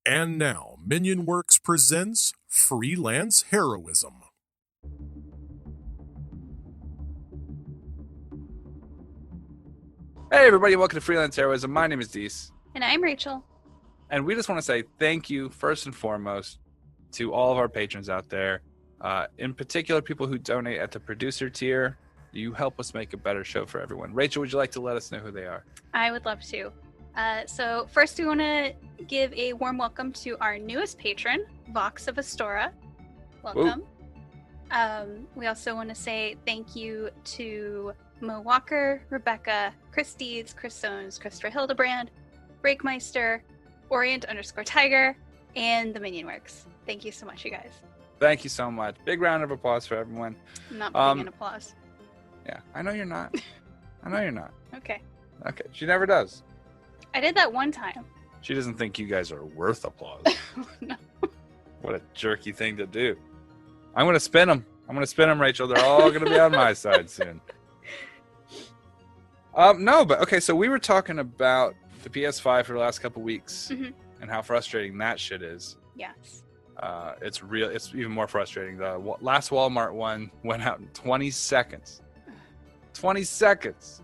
And now, Minion Works presents Freelance Heroism. Hey everybody, welcome to Freelance Heroism. My name is Dees. And I'm Rachel. And we just want to say thank you, first and foremost, to all of our patrons out there. In particular, people who donate at the producer tier. You help us make a better show for everyone. Rachel, would you like to let us know who they are? I would love to. So first we want to give a warm welcome to our newest patron, Vox of Astora. Welcome. We also want to say thank you to Mo Walker, Rebecca, Chris Deeds, Chris Stones, Christopher Hildebrand, Breakmeister, Orient_Tiger, and the Minion Works. Thank you so much, you guys. Thank you so much. Big round of applause for everyone. I'm not putting in applause. Yeah, I know you're not. I know you're not. Okay. Okay, she never does. I did that one time. She doesn't think you guys are worth applause. No. What a jerky thing to do. I'm going to spin them. Rachel. They're all going to be on my side soon. No, but okay, so we were talking about the PS5 for the last couple weeks and how frustrating that shit is. Yes. It's even more frustrating. The last Walmart one went out in 20 seconds. 20 seconds.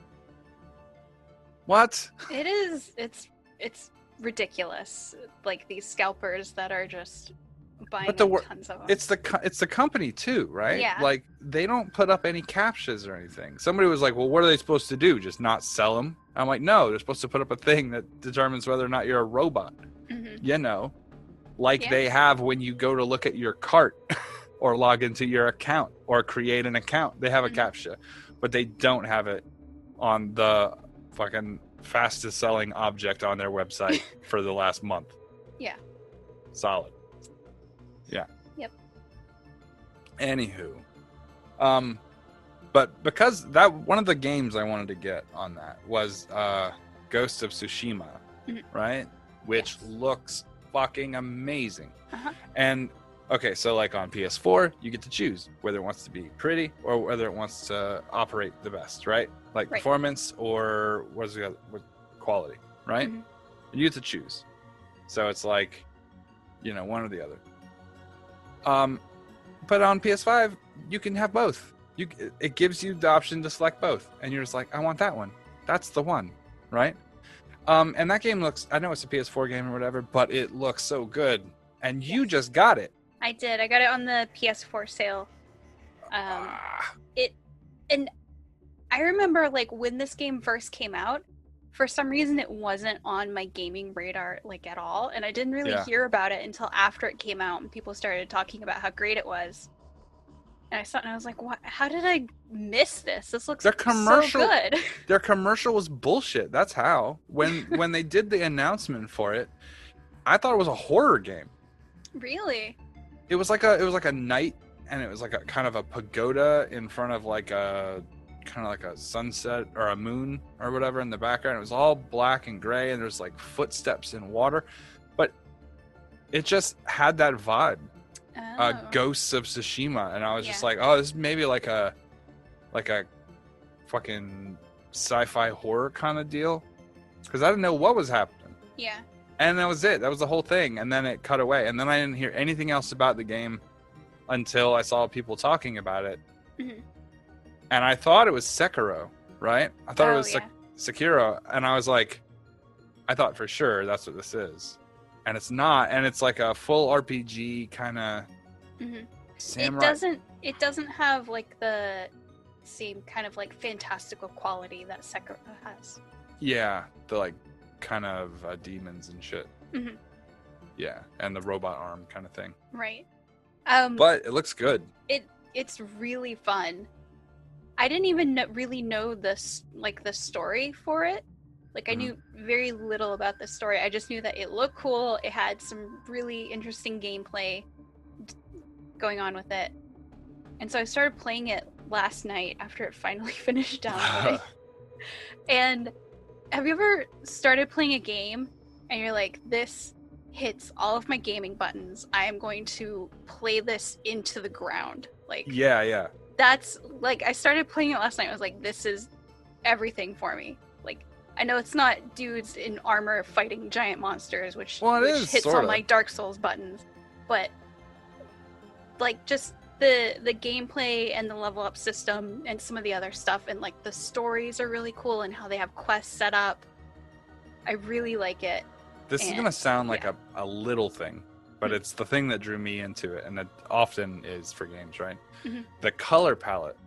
What? It is. It's ridiculous. Like these scalpers that are just buying tons of them. It's the company too, right? Yeah. Like they don't put up any captchas or anything. Somebody was like, "Well, what are they supposed to do? Just not sell them?" I'm like, "No, they're supposed to put up a thing that determines whether or not you're a robot." You know, like they have when you go to look at your cart or log into your account or create an account. They have a captcha, but they don't have it on the fucking fastest selling object on their website for the last month. Yeah. Solid. Yeah. Yep. Anywho, but because that one of the games I wanted to get on that was Ghost of Tsushima, right? Which looks fucking amazing. And okay, so like on PS4, you get to choose whether it wants to be pretty or whether it wants to operate the best, right? Like performance or what quality, right? You get to choose. So it's like, one or the other. But on PS5, you can have both. It gives you the option to select both, and you're just like, I want that one. That's the one, right? And that game looks. I know it's a PS4 game or whatever, but it looks so good. And you just got it. I did. I got it on the PS4 sale. And I remember like when this game first came out, for some reason it wasn't on my gaming radar like at all, and I didn't really hear about it until after it came out and people started talking about how great it was. And I saw it and I was like, "What? How did I miss this? This looks so good." Their commercial was bullshit. That's how. When they did the announcement for it, I thought it was a horror game. Really? It was like a night, and it was like a kind of a pagoda in front of like a kind of like a sunset or a moon or whatever in the background. It was all black and gray, and there's like footsteps in water, but it just had that vibe. Ghosts of Tsushima, and I was just like, oh, this is maybe like a fucking sci-fi horror kind of deal, because I didn't know what was happening. Yeah. And that was it. That was the whole thing. And then it cut away, and then I didn't hear anything else about the game until I saw people talking about it. And I thought it was Sekiro, right? I thought it was Sekiro, and I was like, I thought for sure that's what this is. And it's not, and it's like a full RPG kind of samurai. It doesn't have like the same kind of like fantastical quality that Sekiro has. Yeah, the like kind of demons and shit. Yeah, and the robot arm kind of thing. Right. But it looks good. It's really fun. I didn't even really know the story for it. Like, I knew very little about the story. I just knew that it looked cool. It had some really interesting gameplay going on with it. And so I started playing it last night after it finally finished downloading. And have you ever started playing a game and you're like, this hits all of my gaming buttons. I am going to play this into the ground. Like, yeah. That's, like, I started playing it last night. I was like, this is everything for me. Like, I know it's not dudes in armor fighting giant monsters, which is, hits sorta. all my Dark Souls buttons, but like just the gameplay and the level up system and some of the other stuff, and like the stories are really cool and how they have quests set up. I really like it. This is gonna sound like a little thing, but it's the thing that drew me into it, and it often is for games, right? Mm-hmm. The color palette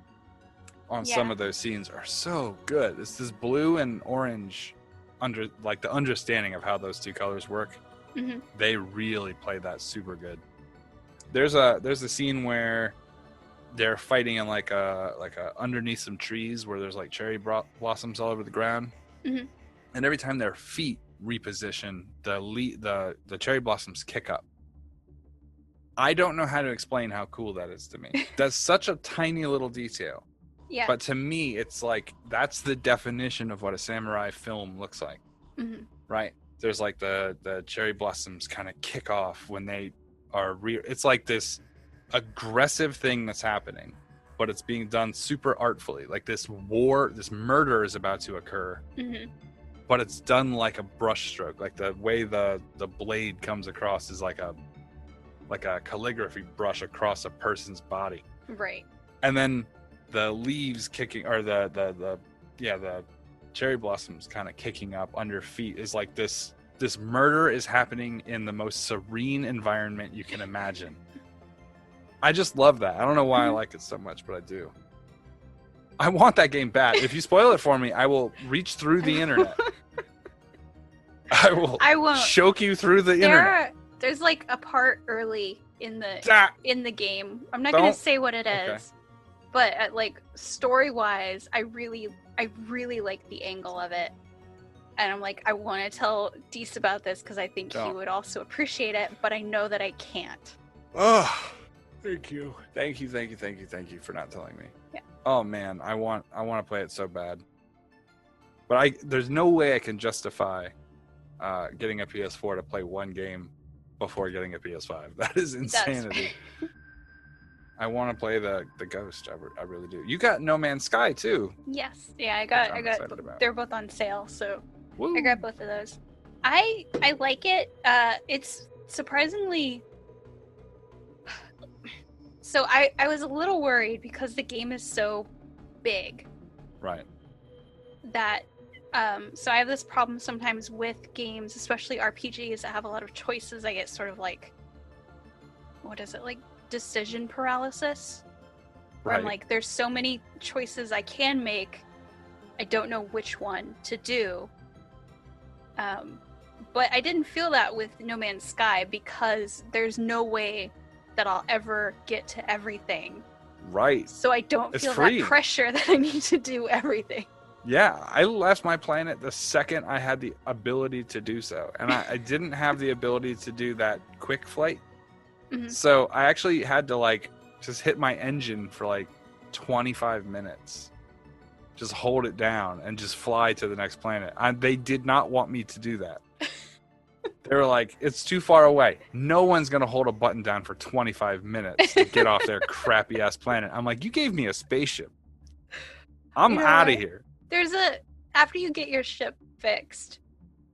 on some of those scenes are so good. It's this blue and orange, the understanding of how those two colors work. Mm-hmm. They really play that super good. There's a scene where they're fighting in like a underneath some trees where there's like cherry blossoms all over the ground, mm-hmm. and every time their feet reposition, the cherry blossoms kick up. I don't know how to explain how cool that is to me. That's such a tiny little detail. Yeah. But to me, it's like that's the definition of what a samurai film looks like, mm-hmm. right? There's like the cherry blossoms kind of kick off when they are it's like this aggressive thing that's happening, but it's being done super artfully. Like this murder is about to occur, mm-hmm. but it's done like a brush stroke. Like the way the blade comes across is like a calligraphy brush across a person's body. Right. And then the leaves kicking, or the cherry blossoms kind of kicking up under feet is like this murder is happening in the most serene environment you can imagine. I just love that. I don't know why I like it so much, but I do. I want that game bad. If you spoil it for me, I will reach through the internet. I won't choke you through the internet. There's like a part early in the game. I'm not going to say what it is. Okay. But like story-wise, I really like the angle of it. And I'm like, I want to tell Deese about this because I think he would also appreciate it, but I know that I can't. Oh, thank you for not telling me. Yeah. Oh man, I want to play it so bad. But there's no way I can justify getting a PS4 to play one game before getting a PS5. That is insanity. I want to play the Ghost. I really do. You got No Man's Sky too. Yes. Yeah, I got. They're both on sale, so Woo. I got both of those. I like it. It's surprisingly. So I was a little worried because the game is so big. Right. That. So I have this problem sometimes with games, especially RPGs that have a lot of choices. I get sort of like, what is it, like decision paralysis? Where I'm like, there's so many choices I can make, I don't know which one to do. But I didn't feel that with No Man's Sky because there's no way that I'll ever get to everything. Right. So I don't feel that pressure that I need to do everything. Yeah, I left my planet the second I had the ability to do so. And I didn't have the ability to do that quick flight. Mm-hmm. So I actually had to like just hit my engine for like 25 minutes. Just hold it down and just fly to the next planet. They did not want me to do that. They were like, it's too far away. No one's going to hold a button down for 25 minutes to get off their crappy ass planet. I'm like, you gave me a spaceship. I'm out of here. There's after you get your ship fixed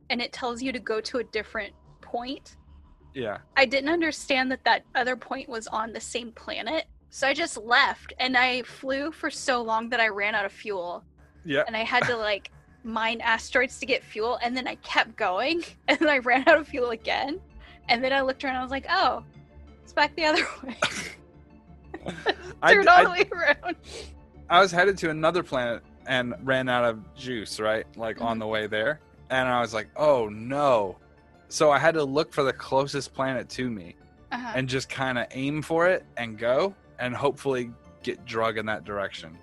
and it tells you to go to a different point. Yeah. I didn't understand that other point was on the same planet. So I just left and I flew for so long that I ran out of fuel. Yeah. And I had to like mine asteroids to get fuel, and then I kept going and then I ran out of fuel again. And then I looked around and I was like, oh, it's back the other way. Turned all the way around. I was headed to another planet and ran out of juice, right? Like on the way there. And I was like, oh no. So I had to look for the closest planet to me and just kind of aim for it and go and hopefully get drug in that direction.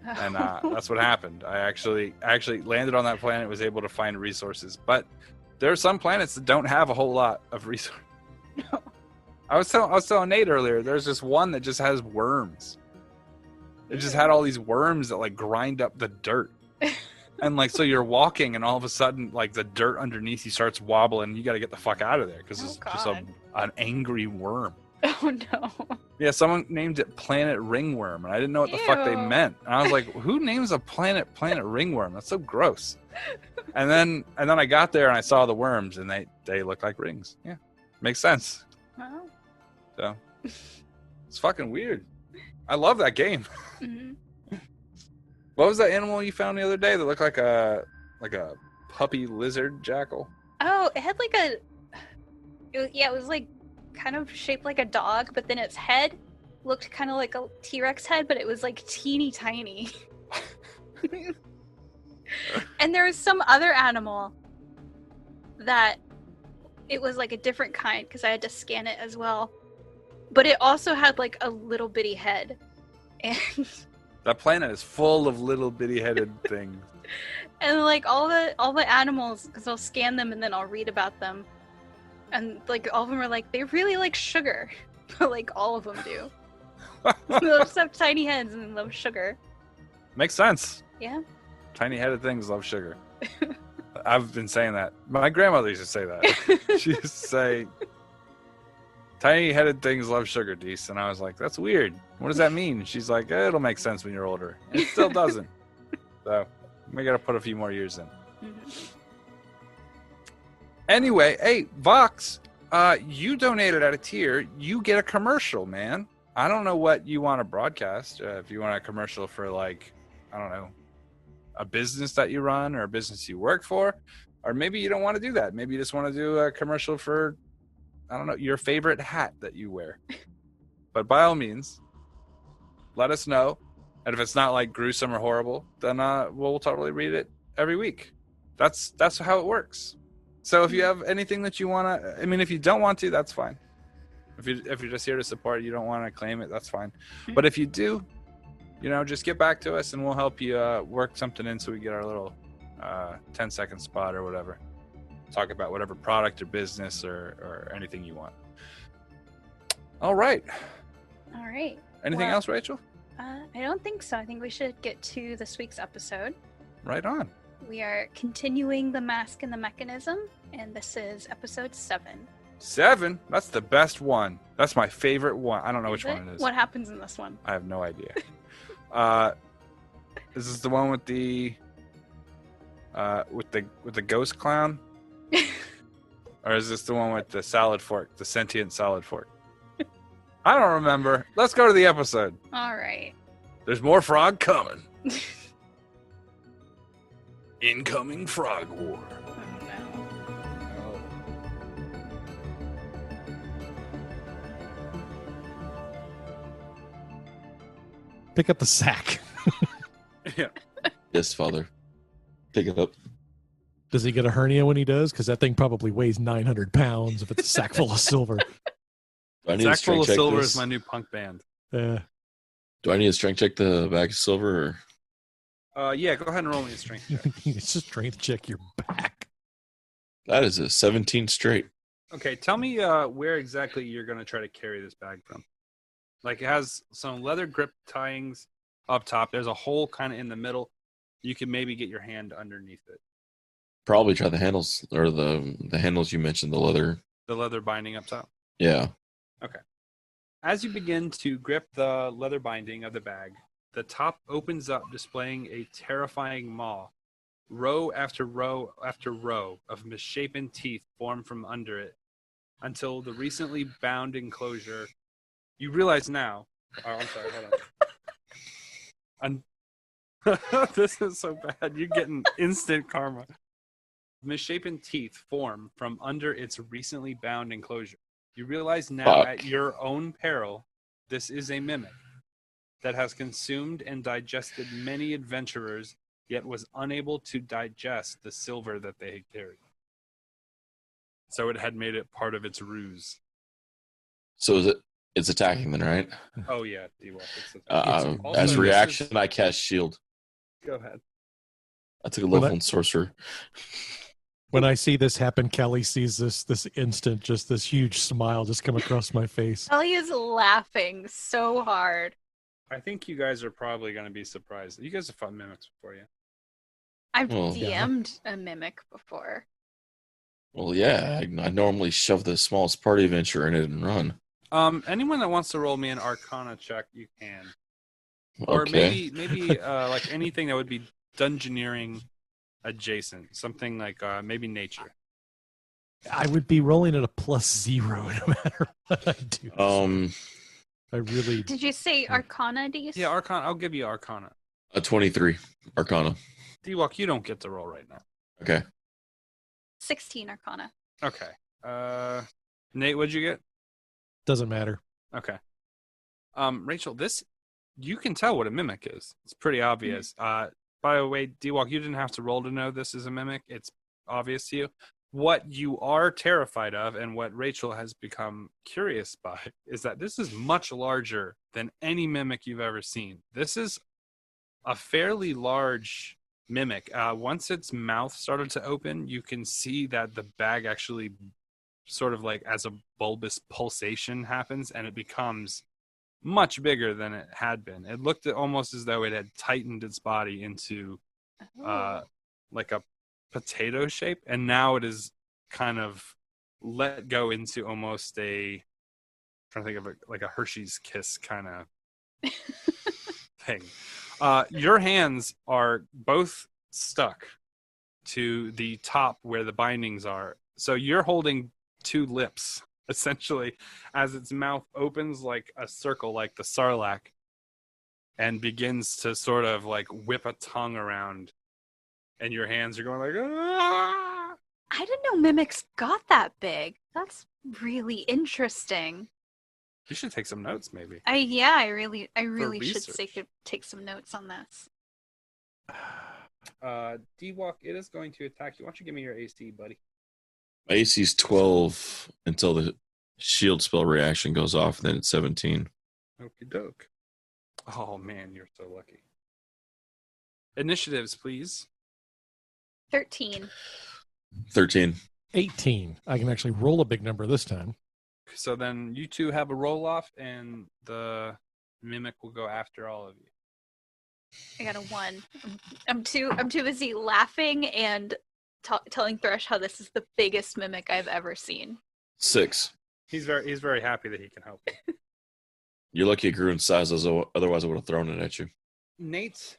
And that's what happened. I actually landed on that planet, was able to find resources. But there are some planets that don't have a whole lot of resources. No. I was telling Nate earlier, there's this one that just has worms. It just had all these worms that like grind up the dirt. And like, so you're walking and all of a sudden like the dirt underneath you starts wobbling. You got to get the fuck out of there because it's just an angry worm. Oh no. Yeah, someone named it planet ringworm, and I didn't know what the fuck they Ew. meant. And I was like, who names a planet ringworm? That's so gross. And then I got there and I saw the worms, and they look like rings. Yeah, makes sense. Wow. So it's fucking weird. I love that game. Mhm. What was that animal you found the other day that looked like a puppy lizard jackal? Oh, it had like it was like kind of shaped like a dog, but then its head looked kind of like a T-Rex head, but it was like teeny tiny. And there was some other animal that it was like a different kind because I had to scan it as well. But it also had like a little bitty head. And That planet is full of little bitty headed things. and like all the animals, because I'll scan them and then I'll read about them. And like all of them are like, they really like sugar. Like all of them do. They just have tiny heads and love sugar. Makes sense. Yeah. Tiny headed things love sugar. I've been saying that. My grandmother used to say that. She used to say, tiny headed things love sugar, Deese. And I was like, that's weird. What does that mean? She's like, it'll make sense when you're older. And it still doesn't. So we got to put a few more years in. Mm-hmm. Anyway, hey, Vox, you donated at a tier. You get a commercial, man. I don't know what you want to broadcast. If you want a commercial for, like, I don't know, a business that you run or a business you work for, or maybe you don't want to do that. Maybe you just want to do a commercial for, I don't know, your favorite hat that you wear. But by all means, let us know. And if it's not like gruesome or horrible, then we'll totally read it every week. That's how it works. So if you have anything that you want to, I mean, if you don't want to, that's fine. If you're just here to support, you don't want to claim it, that's fine. But if you do, just get back to us and we'll help you work something in so we get our little 10-second spot or whatever. Talk about whatever product or business or anything you want. All right. Anything else, Rachel? I don't think so. I think we should get to this week's episode. Right on. We are continuing The Mask and the Mechanism, and this is episode 7. 7? That's the best one. That's my favorite one. I don't know which one it is. What happens in this one? I have no idea. Is this the one with the ghost clown? Or is this the one with the salad fork, the sentient salad fork? I don't remember. Let's go to the episode. All right. There's more frog coming. Incoming frog war. Oh, Pick up the sack. Yeah. Yes, Father. Pick it up. Does he get a hernia when he does? Because that thing probably weighs 900 pounds if it's a sack full of silver. Do I need to Sack full strength of check silver this? is my new punk band. Yeah. Do I need to strength check the bag of silver? Or? Yeah, go ahead and roll me a strength check. It's just strength check your back. That is a 17 straight. Okay, tell me where exactly you're going to try to carry this bag from. Like, it has some leather grip tyings up top. There's a hole kind of in the middle. You can maybe get your hand underneath it. Probably try the handles or the handles you mentioned, the leather. The leather binding up top. Yeah. Okay. As you begin to grip the leather binding of the bag, the top opens up, displaying a terrifying maw. Row after row after row of misshapen teeth form from under it until the recently bound enclosure. You realize now. Oh, I'm sorry. Hold on. This is so bad. You're getting instant karma. Misshapen teeth form from under its recently bound enclosure. You realize now at your own peril, this is a mimic that has consumed and digested many adventurers, yet was unable to digest the silver that they had carried. So it had made it part of its ruse. So it's attacking then, right? Oh yeah, D-Wolf. As a reaction, I cast shield. Go ahead. I took a level in sorcerer. When I see this happen, Kelly sees this instant, just this huge smile just come across my face. Kelly is laughing so hard. I think you guys are probably going to be surprised. You guys have fought mimics before, yeah? I've Well, DM'd a mimic before. Well, yeah, I normally shove the smallest party adventure in it and run. Anyone that wants to roll me an Arcana check, you can. Or Okay. maybe like anything that would be dungeoneering adjacent, something like maybe nature. I would be rolling at a +0 no matter what I do. I really. Did you say Arcana, Dees? Yeah, Arcana. I'll give you Arcana. A 23 Arcana. D-Walk, you don't get to roll right now. Okay. 16 Arcana. Okay. Nate, what'd you get? Doesn't matter. Okay. Rachel, this you can tell what a mimic is. It's pretty obvious. By the way, D-Walk, you didn't have to roll to know this is a mimic. It's obvious to you. What you are terrified of, and what Rachel has become curious by, is that this is much larger than any mimic you've ever seen. This is a fairly large mimic. Once its mouth started to open, you can see that the bag actually sort of like as a bulbous pulsation happens, and it becomes much bigger than it had been. It looked almost as though it had tightened its body into like a potato shape, and now it is kind of let go into almost I'm trying to think of it like a Hershey's Kiss kind of thing. Your hands are both stuck to the top where the bindings are, so you're holding two lips essentially as its mouth opens like a circle, like the sarlacc, and begins to sort of like whip a tongue around, and your hands are going like, ah! I didn't know mimics got that big. That's really interesting. You should take some notes, maybe. I really should research. take some notes on this. D-Walk, it is going to attack you. Why don't you give me your AC, buddy? My AC's 12 until the shield spell reaction goes off, and then it's 17. Okie doke. Oh man, you're so lucky. Initiatives, please. 13. 13. 18. I can actually roll a big number this time. So then you two have a roll off, and the mimic will go after all of you. I got a 1. I'm too busy laughing and telling Thresh how this is the biggest mimic I've ever seen. 6. He's very happy that he can help you. You're lucky it grew in size, otherwise I would have thrown it at you. Nate,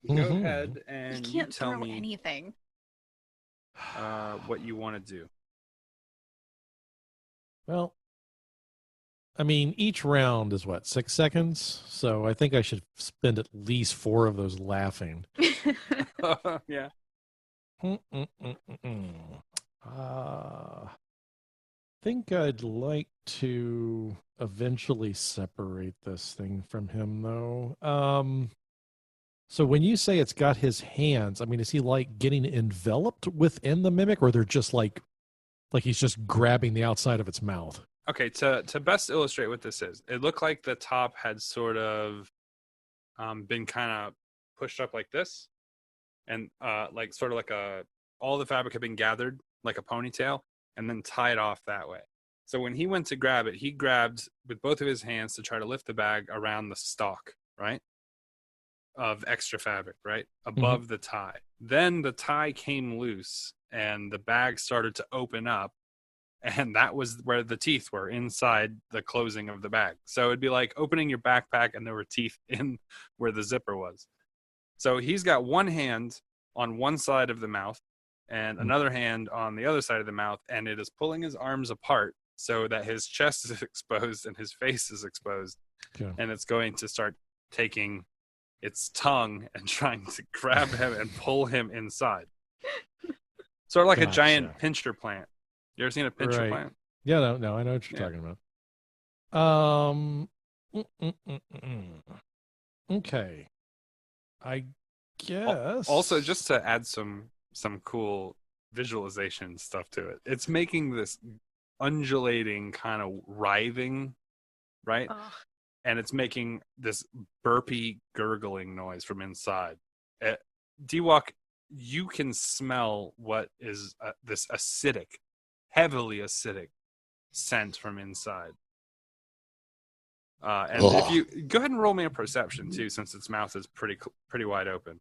go ahead and you can't tell throw me anything. What you want to do. Well, I mean, each round is what, 6 seconds? So I think I should spend at least 4 of those laughing. Yeah. Think I'd like to eventually separate this thing from him, though. So when you say it's got his hands, I mean, is he like getting enveloped within the mimic, or they're just like he's just grabbing the outside of its mouth? Okay, to best illustrate what this is, it looked like the top had sort of been kind of pushed up like this, and like sort of like all the fabric had been gathered like a ponytail and then tied off that way. So when he went to grab it, he grabbed with both of his hands to try to lift the bag around the stalk, right, of extra fabric, right, above the tie. Then the tie came loose and the bag started to open up, and that was where the teeth were, inside the closing of the bag. So it'd be like opening your backpack and there were teeth in where the zipper was. So he's got one hand on one side of the mouth and another hand on the other side of the mouth, and it is pulling his arms apart so that his chest is exposed and his face is exposed. Okay. And it's going to start taking its tongue and trying to grab him and pull him inside. Sort of like a giant pincher plant. You ever seen a pincher plant? Yeah, no, I know what you're talking about. Okay. I guess. Also, just to add some cool visualization stuff to it, it's making this undulating kind of writhing, right? And it's making this burpy gurgling noise from inside. D-Walk, you can smell what is this acidic, heavily acidic scent from inside. And if you go ahead and roll me a perception too, since its mouth is pretty wide open.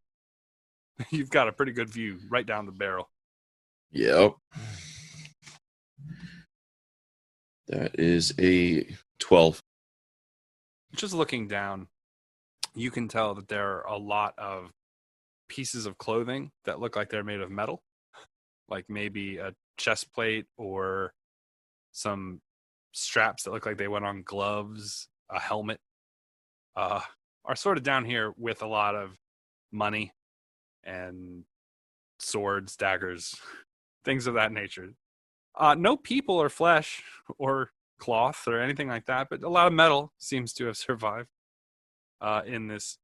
You've got a pretty good view right down the barrel. Yep. That is a 12. Just looking down, you can tell that there are a lot of pieces of clothing that look like they're made of metal, like maybe a chest plate or some straps that look like they went on gloves, a helmet, are sort of down here with a lot of money and swords, daggers, things of that nature. No people or flesh or cloth or anything like that, but a lot of metal seems to have survived in this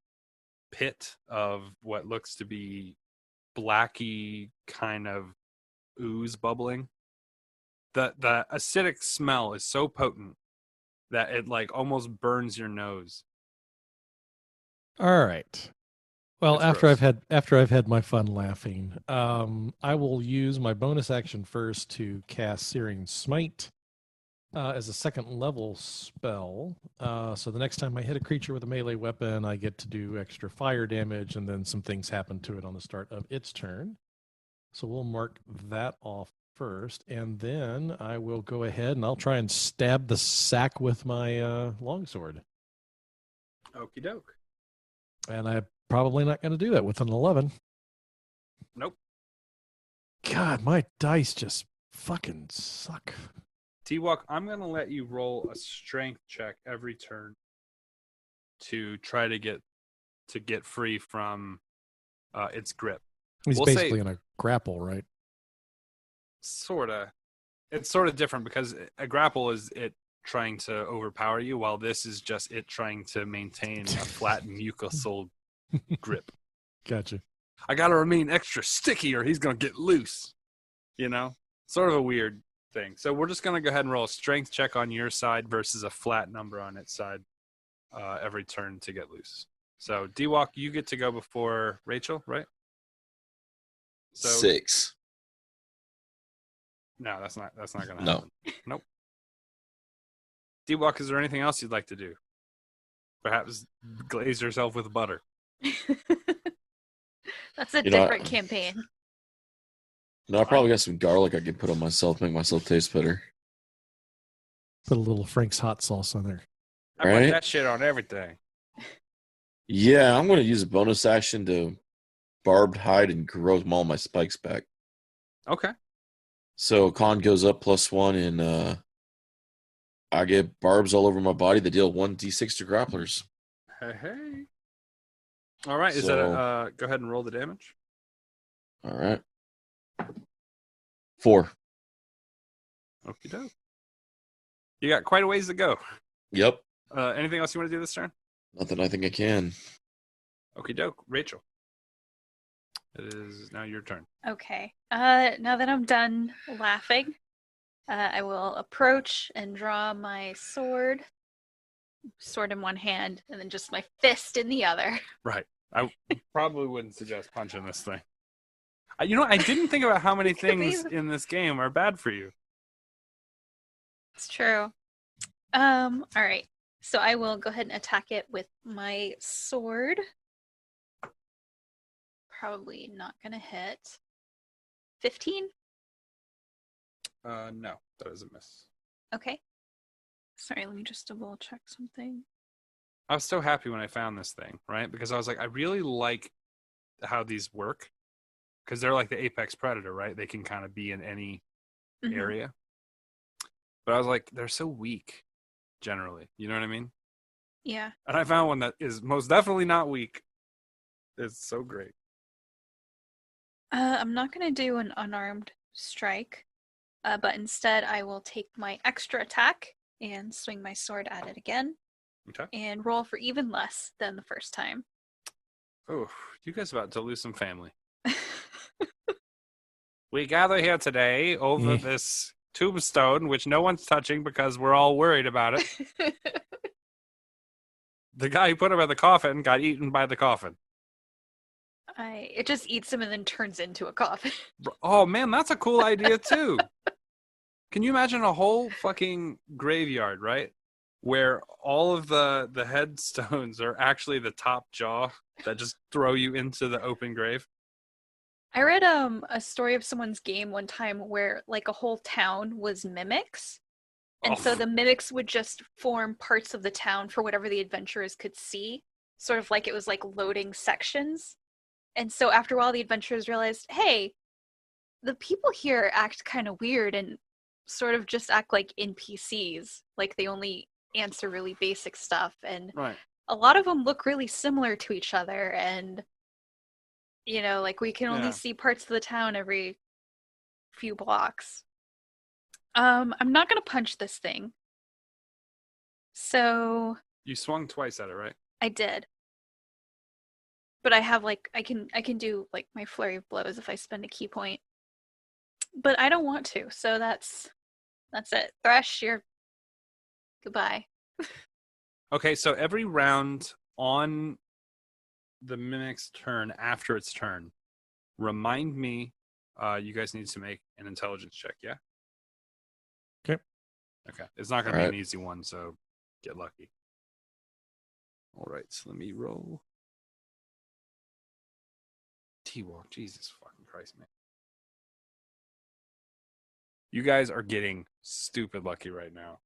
pit of what looks to be blacky kind of ooze bubbling. The acidic smell is so potent that it like almost burns your nose. All right. Well, It's after gross. I've had my fun laughing, I will use my bonus action first to cast Searing Smite as a second level spell. So the next time I hit a creature with a melee weapon, I get to do extra fire damage, and then some things happen to it on the start of its turn. So we'll mark that off first, and then I will go ahead and I'll try and stab the sack with my longsword. Okie doke. And I'm probably not going to do that with an 11. Nope. God, my dice just fucking suck. T-Walk, I'm going to let you roll a strength check every turn to try to get free from its grip. He's We'll basically say- in a grapple, right? Sorta. It's sort of different because a grapple is it trying to overpower you, while this is just it trying to maintain a flat mucosal grip. Gotcha. I gotta remain extra sticky or he's gonna get loose. You know? Sort of a weird thing. So we're just gonna go ahead and roll a strength check on your side versus a flat number on its side every turn to get loose. So D-Walk, you get to go before Rachel, right? So 6. no, that's not gonna No. happen. Nope. D-Walk, is there anything else you'd like to do? Perhaps glaze yourself with butter. That's a You know, different campaign. No, I probably got some garlic I could put on myself, make myself taste better. Put a little Frank's hot sauce on there. I put Right? that shit on everything. Yeah, I'm going to use a bonus action to barbed hide and grow all my spikes back. Okay. So con goes up +1, and I get barbs all over my body that deal 1d6 to grapplers. Hey. All right. Is that go ahead and roll the damage? All right. 4. Okie doke. You got quite a ways to go. Yep. Anything else you want to do this turn? Nothing I think I can. Okie doke. Rachel. It is now your turn. Okay. Now that I'm done laughing, I will approach and draw my sword. Sword in one hand, and then just my fist in the other. Right. I probably wouldn't suggest punching this thing. I didn't think about how many things in this game are bad for you. It's true. All right. So I will go ahead and attack it with my sword. Probably not gonna hit. 15? No, that is a miss. Okay. Sorry, let me just double check something. I was so happy when I found this thing, right? Because I was like, I really like how these work. Because they're like the apex predator, right? They can kind of be in any Mhm. area. But I was like, they're so weak, generally. You know what I mean? Yeah. And I found one that is most definitely not weak. It's so great. I'm not gonna do an unarmed strike, but instead I will take my extra attack and swing my sword at it again. Okay. And roll for even less than the first time. Oh, you guys about to lose some family. We gather here today over this tombstone, which no one's touching because we're all worried about it. The guy who put him in the coffin got eaten by the coffin. It just eats him and then turns into a coffin. Oh man, that's a cool idea too. Can you imagine a whole fucking graveyard, right? Where all of the headstones are actually the top jaw that just throw you into the open grave? I read a story of someone's game one time where like a whole town was mimics, And so the mimics would just form parts of the town for whatever the adventurers could see, sort of like it was like loading sections. And so after a while, the adventurers realized, hey, the people here act kind of weird and sort of just act like NPCs. Like they only answer really basic stuff. And a lot of them look really similar to each other. And, you know, like we can only see parts of the town every few blocks. I'm not going to punch this thing. So. You swung twice at it, right? I did. But I have like I can do like my flurry of blows if I spend a key point. But I don't want to, so that's it. Thresh, you're goodbye. Okay, so every round on the mimic's turn after its turn, remind me you guys need to make an intelligence check, yeah? Okay. Okay. It's not gonna be an easy one, so get lucky. Alright, so let me roll. T-Walk, Jesus fucking Christ, man. You guys are getting stupid lucky right now.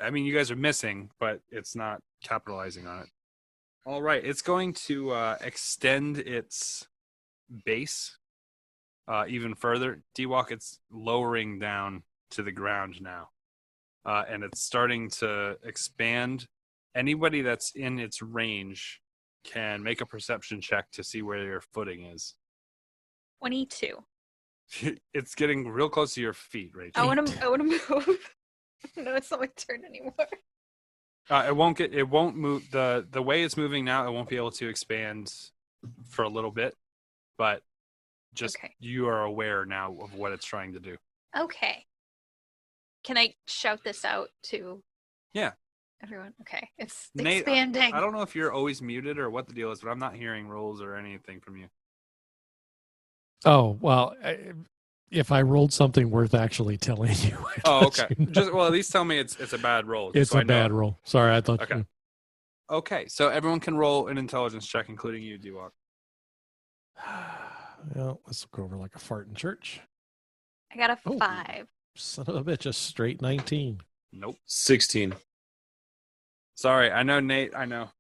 I mean, you guys are missing, but it's not capitalizing on it. All right, it's going to extend its base even further. D-Walk, it's lowering down to the ground now. And it's starting to expand. Anybody that's in its range can make a perception check to see where your footing is. 22. It's getting real close to your feet, Rachel. I want to move. No, it's not my turn anymore. It won't move. The way it's moving now, it won't be able to expand for a little bit, but just you are aware now of what it's trying to do. Okay. Can I shout this out to everyone? Okay. It's Nate, expanding. I don't know if you're always muted or what the deal is, but I'm not hearing rolls or anything from you. Oh, well, if I rolled something worth actually telling you. Oh, okay. You know. At least tell me it's a bad roll. It's a bad roll. Sorry, I thought. Okay. Okay, so everyone can roll an intelligence check, including you, D-Walk. Well, let's go over like a fart in church. I got a 5. Son of a bitch, a straight 19. Nope. 16. Sorry, I know, Nate. I know.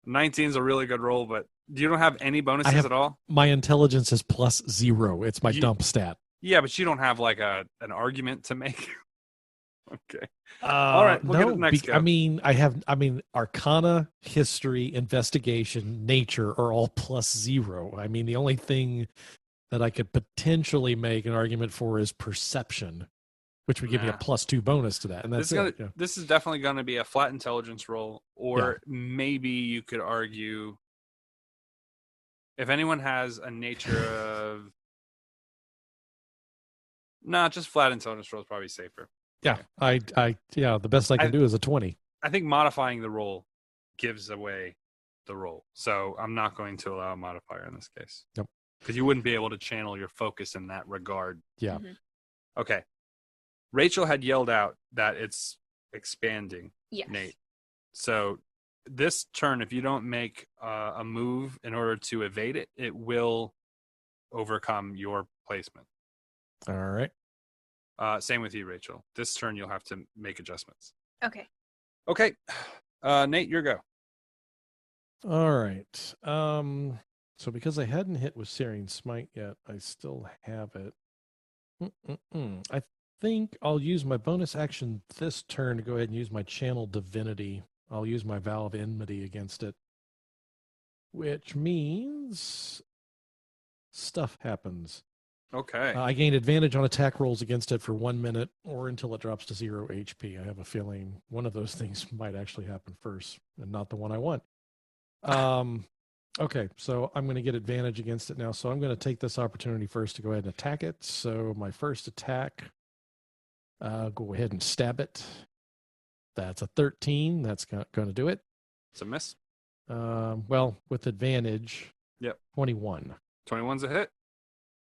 19 is a really good roll, but you don't have any bonuses at all? My intelligence is +0. It's my dump stat. Yeah, but you don't have like an argument to make. Okay. All right. We'll get it next go. I mean, Arcana, History, Investigation, Nature are all +0. I mean, the only thing that I could potentially make an argument for is Perception, which would give me a +2 bonus to that. And that's This is definitely going to be a flat intelligence roll, or maybe you could argue if anyone has a nature of just flat intelligence roll is probably safer. Yeah, okay. The best I can do is a 20. I think modifying the roll gives away the roll, so I'm not going to allow a modifier in this case. Yep. Because you wouldn't be able to channel your focus in that regard. Yeah. Mm-hmm. Okay. Rachel had yelled out that it's expanding. Yes. Nate. So this turn, if you don't make a move in order to evade it, it will overcome your placement. All right. Same with you, Rachel. This turn, you'll have to make adjustments. Okay. Okay. Nate, your go. All right. So because I hadn't hit with Searing Smite yet, I still have it. I think I'll use my bonus action this turn to go ahead and use my Channel Divinity. I'll use my Vow of Enmity against it, which means stuff happens. Okay. I gain advantage on attack rolls against it for 1 minute or until it drops to 0 HP. I have a feeling one of those things might actually happen first and not the one I want. Okay, so I'm going to get advantage against it now. So I'm going to take this opportunity first to go ahead and attack it. So my first attack, go ahead and stab it. That's a 13. That's going to do it. It's a miss. Well, with advantage. Yep. 21. 21's a hit.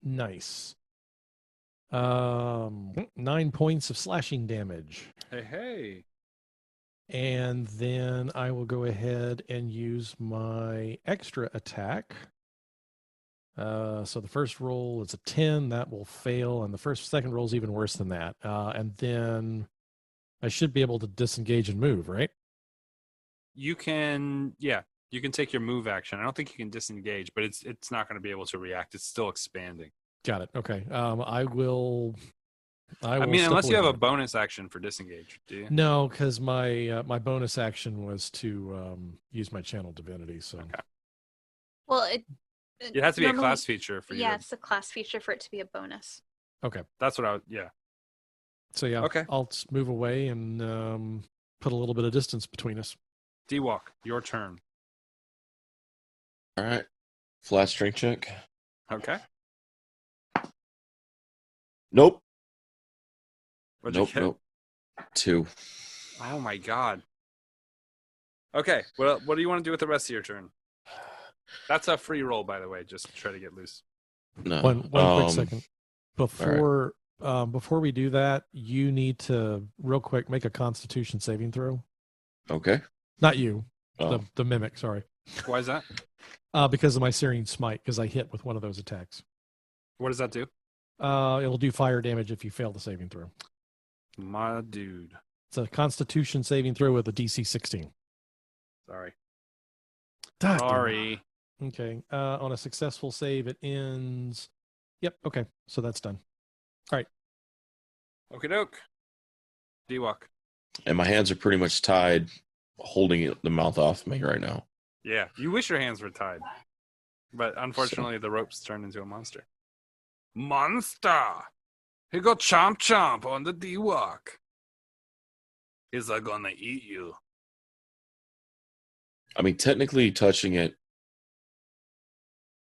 Nice. 9 points of slashing damage. Hey. And then I will go ahead and use my extra attack. So the first roll is a 10. That will fail. And the second roll is even worse than that. And then I should be able to disengage and move, right? You can, you can take your move action. I don't think you can disengage, but it's not going to be able to react. It's still expanding. Got it. Okay. I will. I mean, step unless you away have a from it. bonus action for disengage, do you? No, because my bonus action was to use my channel divinity. So Okay. Well, It has to be a normally- class feature for you. Yeah, it's a class feature for it to be a bonus. okay. That's what I would. Yeah. So yeah. Okay. I'll move away and put a little bit of distance between us. D-Walk, your turn. All right. Flat strength check. Okay. Nope. What'd you Nope. get? Nope. 2. Oh my god. Okay. Well, what do you want to do with the rest of your turn? That's a free roll, by the way. Just try to get loose. No. One quick second. Before we do that, you need to real quick make a Constitution saving throw. Okay. Not you, Oh. the mimic. Sorry, Why is that? because of my Searing Smite. Because I hit with one of those attacks. What does that do? It'll do fire damage if you fail the saving throw. My dude. It's a Constitution saving throw with a DC 16. Sorry. Doggone. Sorry. Okay. On a successful save, it ends. Yep. Okay. So that's done. Okie doke. D-Walk. And my hands are pretty much tied, holding the mouth off me right now. Yeah. You wish your hands were tied. But unfortunately, the ropes turned into a monster. Monster! He got chomp chomp on the D-Walk. He's gonna eat you. I mean, technically touching it,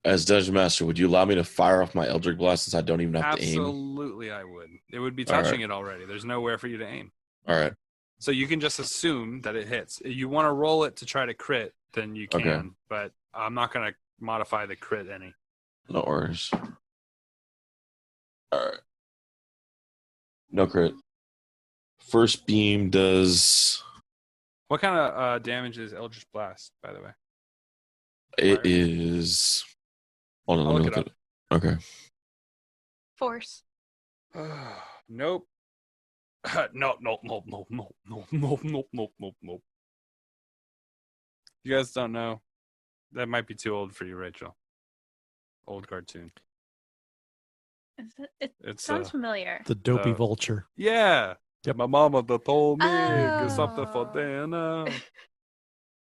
as Dungeon Master, would you allow me to fire off my Eldritch Blast since I don't even have to aim? Absolutely, I would. It would be All touching right. it already. There's nowhere for you to aim. All right. So you can just assume that it hits. If you want to roll it to try to crit, then you can. Okay. But I'm not going to modify the crit any. No worries. All right. No crit. First beam does. What kind of damage is Eldritch Blast, by the way? It Fire. is. Hold on, I'll let me look look it at it. Okay. Force. Nope. Nope. You guys don't know. That might be too old for you, Rachel. Old cartoon. Is it? It It's sounds familiar. The dopey The- vulture. Yeah. Yep. My mama told me get something for Oh. dinner.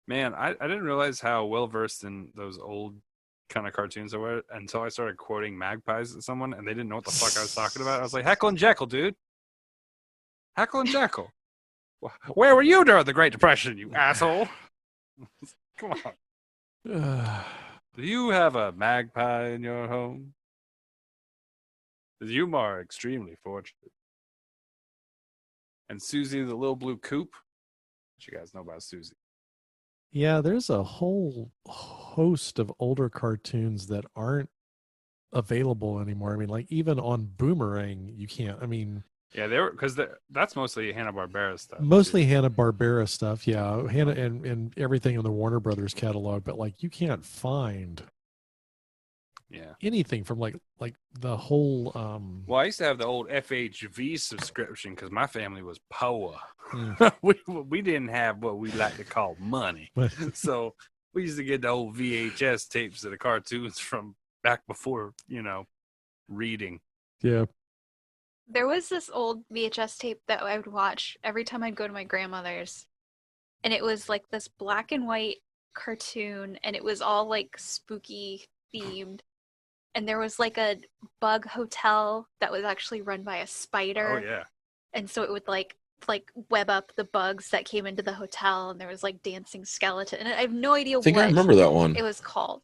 Man, I didn't realize how well versed in those old kind of cartoons I were until I started quoting magpies at someone and they didn't know what the fuck I was talking about. I was like, Heckle and Jekyll, dude. Heckle and Jekyll. Where were you during the Great Depression, you asshole? Come on. Do you have a magpie in your home? You are extremely fortunate. And Susie the little blue coop. What you guys know about Susie? Yeah, there's a whole host of older cartoons that aren't available anymore. I mean, like even on Boomerang, you can't. I mean, Yeah, they were because that's mostly Hanna-Barbera stuff. mostly too. Hanna-Barbera stuff. Yeah, Hanna and everything in the Warner Brothers catalog, but like you can't find Yeah. anything from like the whole Well, I used to have the old FHV subscription because my family was poor. Mm. we didn't have what we like to call money, so we used to get the old VHS tapes of the cartoons from back before reading. yeah. There was this old VHS tape that I would watch every time I'd go to my grandmother's. And it was like this black and white cartoon, and it was all like spooky themed. And there was like a bug hotel that was actually run by a spider. Oh yeah, And so it would like web up the bugs that came into the hotel, and there was like dancing skeleton. And I have no idea I think what I remember that one. it was called.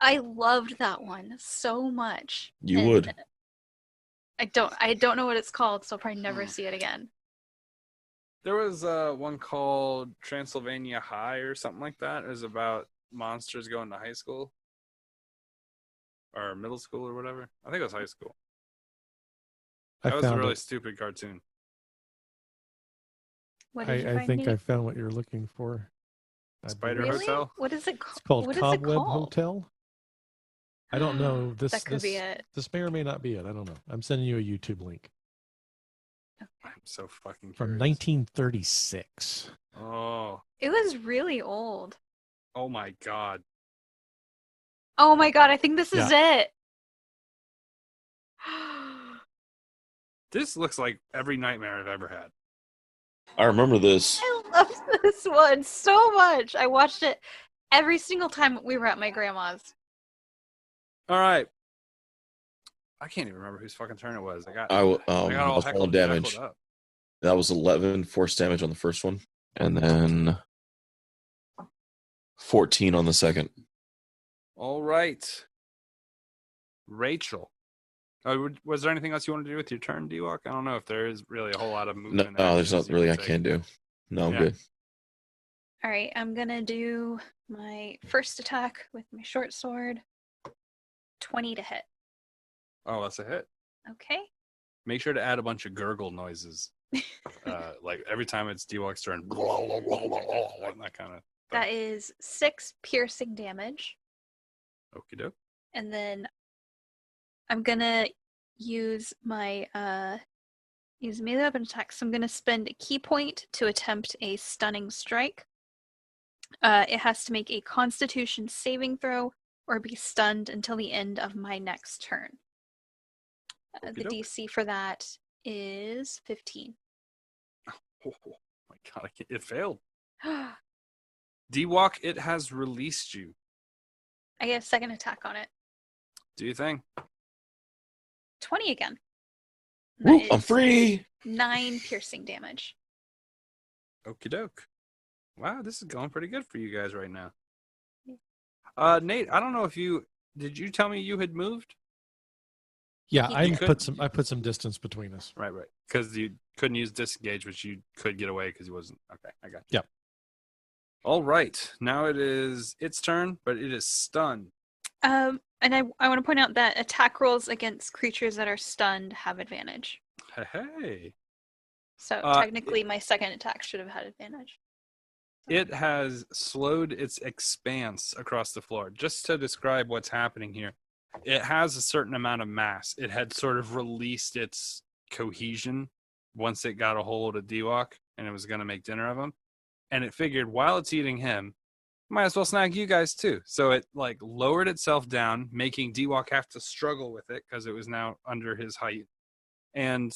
I loved that one so much. You And would. I don't know what it's called, so I'll probably never see it again. there was one called Transylvania High or something like that. It was about monsters going to high school or middle school or whatever. I think it was high school. I That was a found really it. stupid cartoon. What did you I find, think I Nate? found what you're looking for. I Spider believe. Really? Hotel? What is it called? It's called What is it Cobweb called? Hotel. I don't know. This That could be it. This may or may not be it. I don't know. I'm sending you a YouTube link. I'm so fucking From curious. 1936. Oh. It was really old. Oh my god. Oh my god, I think this is it. This looks like every nightmare I've ever had. I remember this. I love this one so much. I watched it every single time we were at my grandma's. All right. I can't even remember whose fucking turn it was. I got I all was rolling heckled damage. up. That was 11 force damage on the first one, and then 14 on the second. All right. Rachel. Was there anything else you want to do with your turn, D-Walk? I don't know if there is really a whole lot of movement. No, there's actions not you really I take. can do. No, I'm Yeah. good. All right, I'm gonna do my first attack with my short sword. 20 to hit. Oh, that's a hit. Okay. Make sure to add a bunch of gurgle noises. Like every time it's D-Walk's turn. That kind of. That is 6 piercing damage. Okie doke. And then I'm gonna use my melee weapon attack. So I'm gonna spend a key point to attempt a stunning strike. It has to make a Constitution saving throw or be stunned until the end of my next turn. The DC for that is 15. Oh my god! It failed. D-Walk, it has released you. I get a second attack on it. Do you think? 20 again. Woo, That I'm is free. 9 piercing damage. Okie doke. Wow, this is going pretty good for you guys right now. Nate, I don't know if did you tell me you had moved? Yeah, You I could- put some distance between us. Right. Because you couldn't use disengage, but you could get away because he wasn't. Okay, I got you. Yep. All right. Now it is its turn, but it is stunned. And I want to point out that attack rolls against creatures that are stunned have advantage. Hey. So technically, my second attack should have had advantage. It has slowed its expanse across the floor. Just to describe what's happening here, it has a certain amount of mass. It had sort of released its cohesion once it got a hold of D-Walk, and it was going to make dinner of him. And it figured while it's eating him, might as well snag you guys too. So it like lowered itself down, making D-Walk have to struggle with it because it was now under his height. And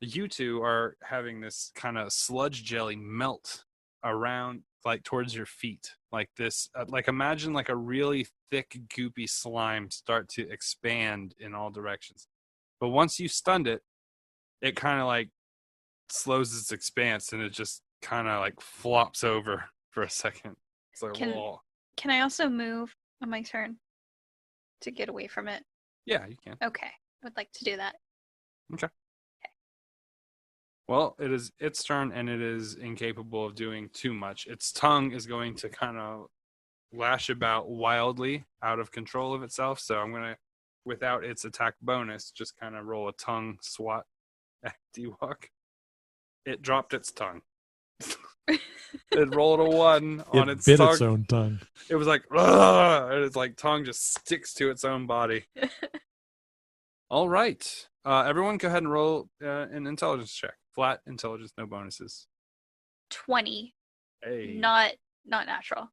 you two are having this kind of sludge jelly melt around, like towards your feet, like this. Like imagine like a really thick, goopy slime start to expand in all directions. But once you stunned it, it kind of like slows its expanse, and it just kind of like flops over for a second. It's like, whoa. Can I also move on my turn to get away from it? Yeah, you can. Okay, I would like to do that. Well, it is its turn, and it is incapable of doing too much. Its tongue is going to kind of lash about wildly, out of control of itself. So I'm going to, without its attack bonus, just kind of roll a tongue swat at D-Walk. It dropped its tongue. It rolled a 1 on its bit tongue. its own tongue. It was like, ugh, and its like tongue just sticks to its own body. All right. Everyone go ahead and roll an intelligence check. Flat intelligence, no bonuses. 20. Hey. Not natural.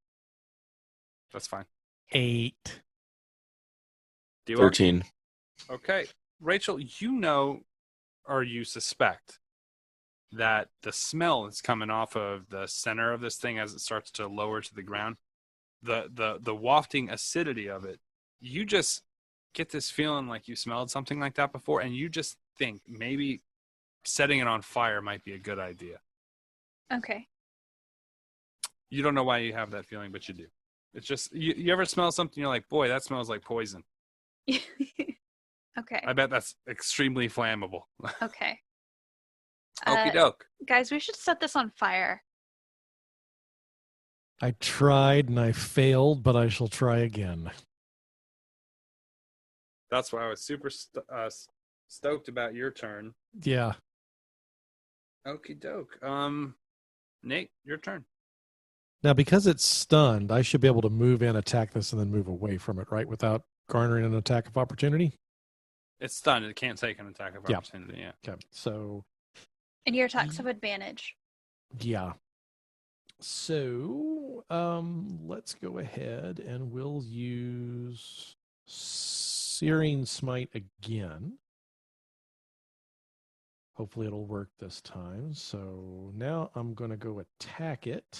That's fine. 8. Do you want- 13. Okay. Rachel, you know, or you suspect that the smell that's coming off of the center of this thing as it starts to lower to the ground, the wafting acidity of it, you just get this feeling like you smelled something like that before, and you just think maybe setting it on fire might be a good idea. Okay. You don't know why you have that feeling, but you do. It's just, you ever smell something, you're like, boy, that smells like poison. Okay. I bet that's extremely flammable. Okay. Okie doke. Guys, we should set this on fire. I tried and I failed, but I shall try again. That's why I was super stoked about your turn. Yeah. Okie doke. Nate, your turn. Now, because it's stunned, I should be able to move in, attack this, and then move away from it, right? Without garnering an attack of opportunity? It's stunned. It can't take an attack of Yeah. opportunity. Yeah. Okay. So And your attacks have advantage. Yeah. So, let's go ahead and we'll use Searing Smite again. Hopefully it'll work this time. So now I'm going to go attack it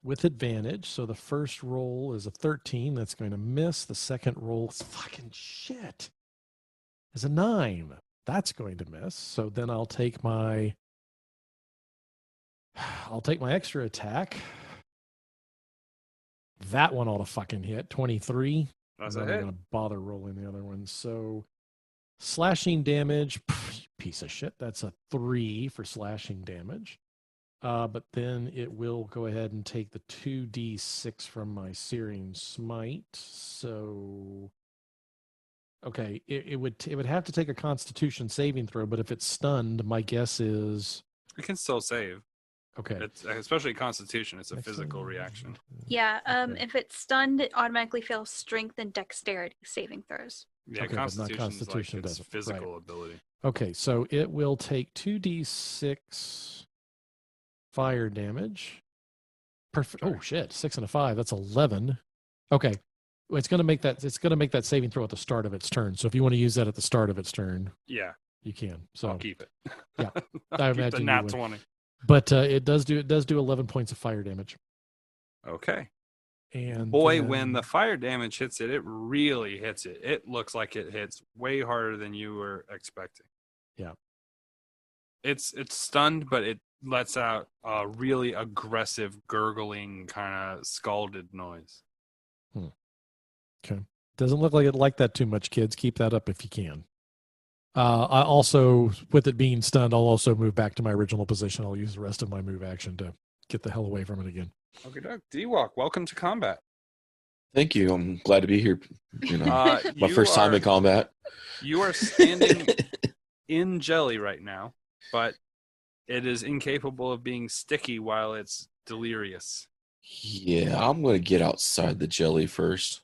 with advantage. So the first roll is a 13. That's going to miss. The second roll is fucking shit. Is a 9. That's going to miss. So then I'll take my extra attack. That one ought to fucking hit. 23. That's I'm a not hit. going to bother rolling the other one. So slashing damage, piece of shit. That's a 3 for slashing damage. But then it will go ahead and take the 2d6 from my Searing Smite. So, okay, it would have to take a Constitution saving throw. But if it's stunned, my guess is It can still save. okay. It's especially Constitution. It's a Excellent. physical reaction. Yeah, Okay. if it's stunned, it automatically fails strength and dexterity saving throws. Yeah, Okay, but not Constitution's Constitution like its doesn't. physical Right. ability. Okay, so it will take 2d6 fire damage. Perfect. Sorry. Oh shit! 6 and a 5. That's 11. Okay, well, it's going to make that saving throw at the start of its turn. So if you want to use that at the start of its turn, Yeah, you can. So I'll keep it. Yeah, I'll I keep the imagine you nat would. 20. but it does do 11 points of fire damage. Okay. And Boy, then- when the fire damage hits it, it really hits it. It looks like it hits way harder than you were expecting. Yeah. It's stunned, but it lets out a really aggressive, gurgling, kind of scalded noise. doesn't look like it like that too much, kids. Keep that up if you can. I also, with it being stunned, I'll also move back to my original position. I'll use the rest of my move action to get the hell away from it again. Okay, Doug. D-Walk, welcome to combat. Thank you. I'm glad to be here. You know, my You first time are- in combat. You are standing in jelly right now, but it is incapable of being sticky while it's delirious. Yeah, I'm going to get outside the jelly first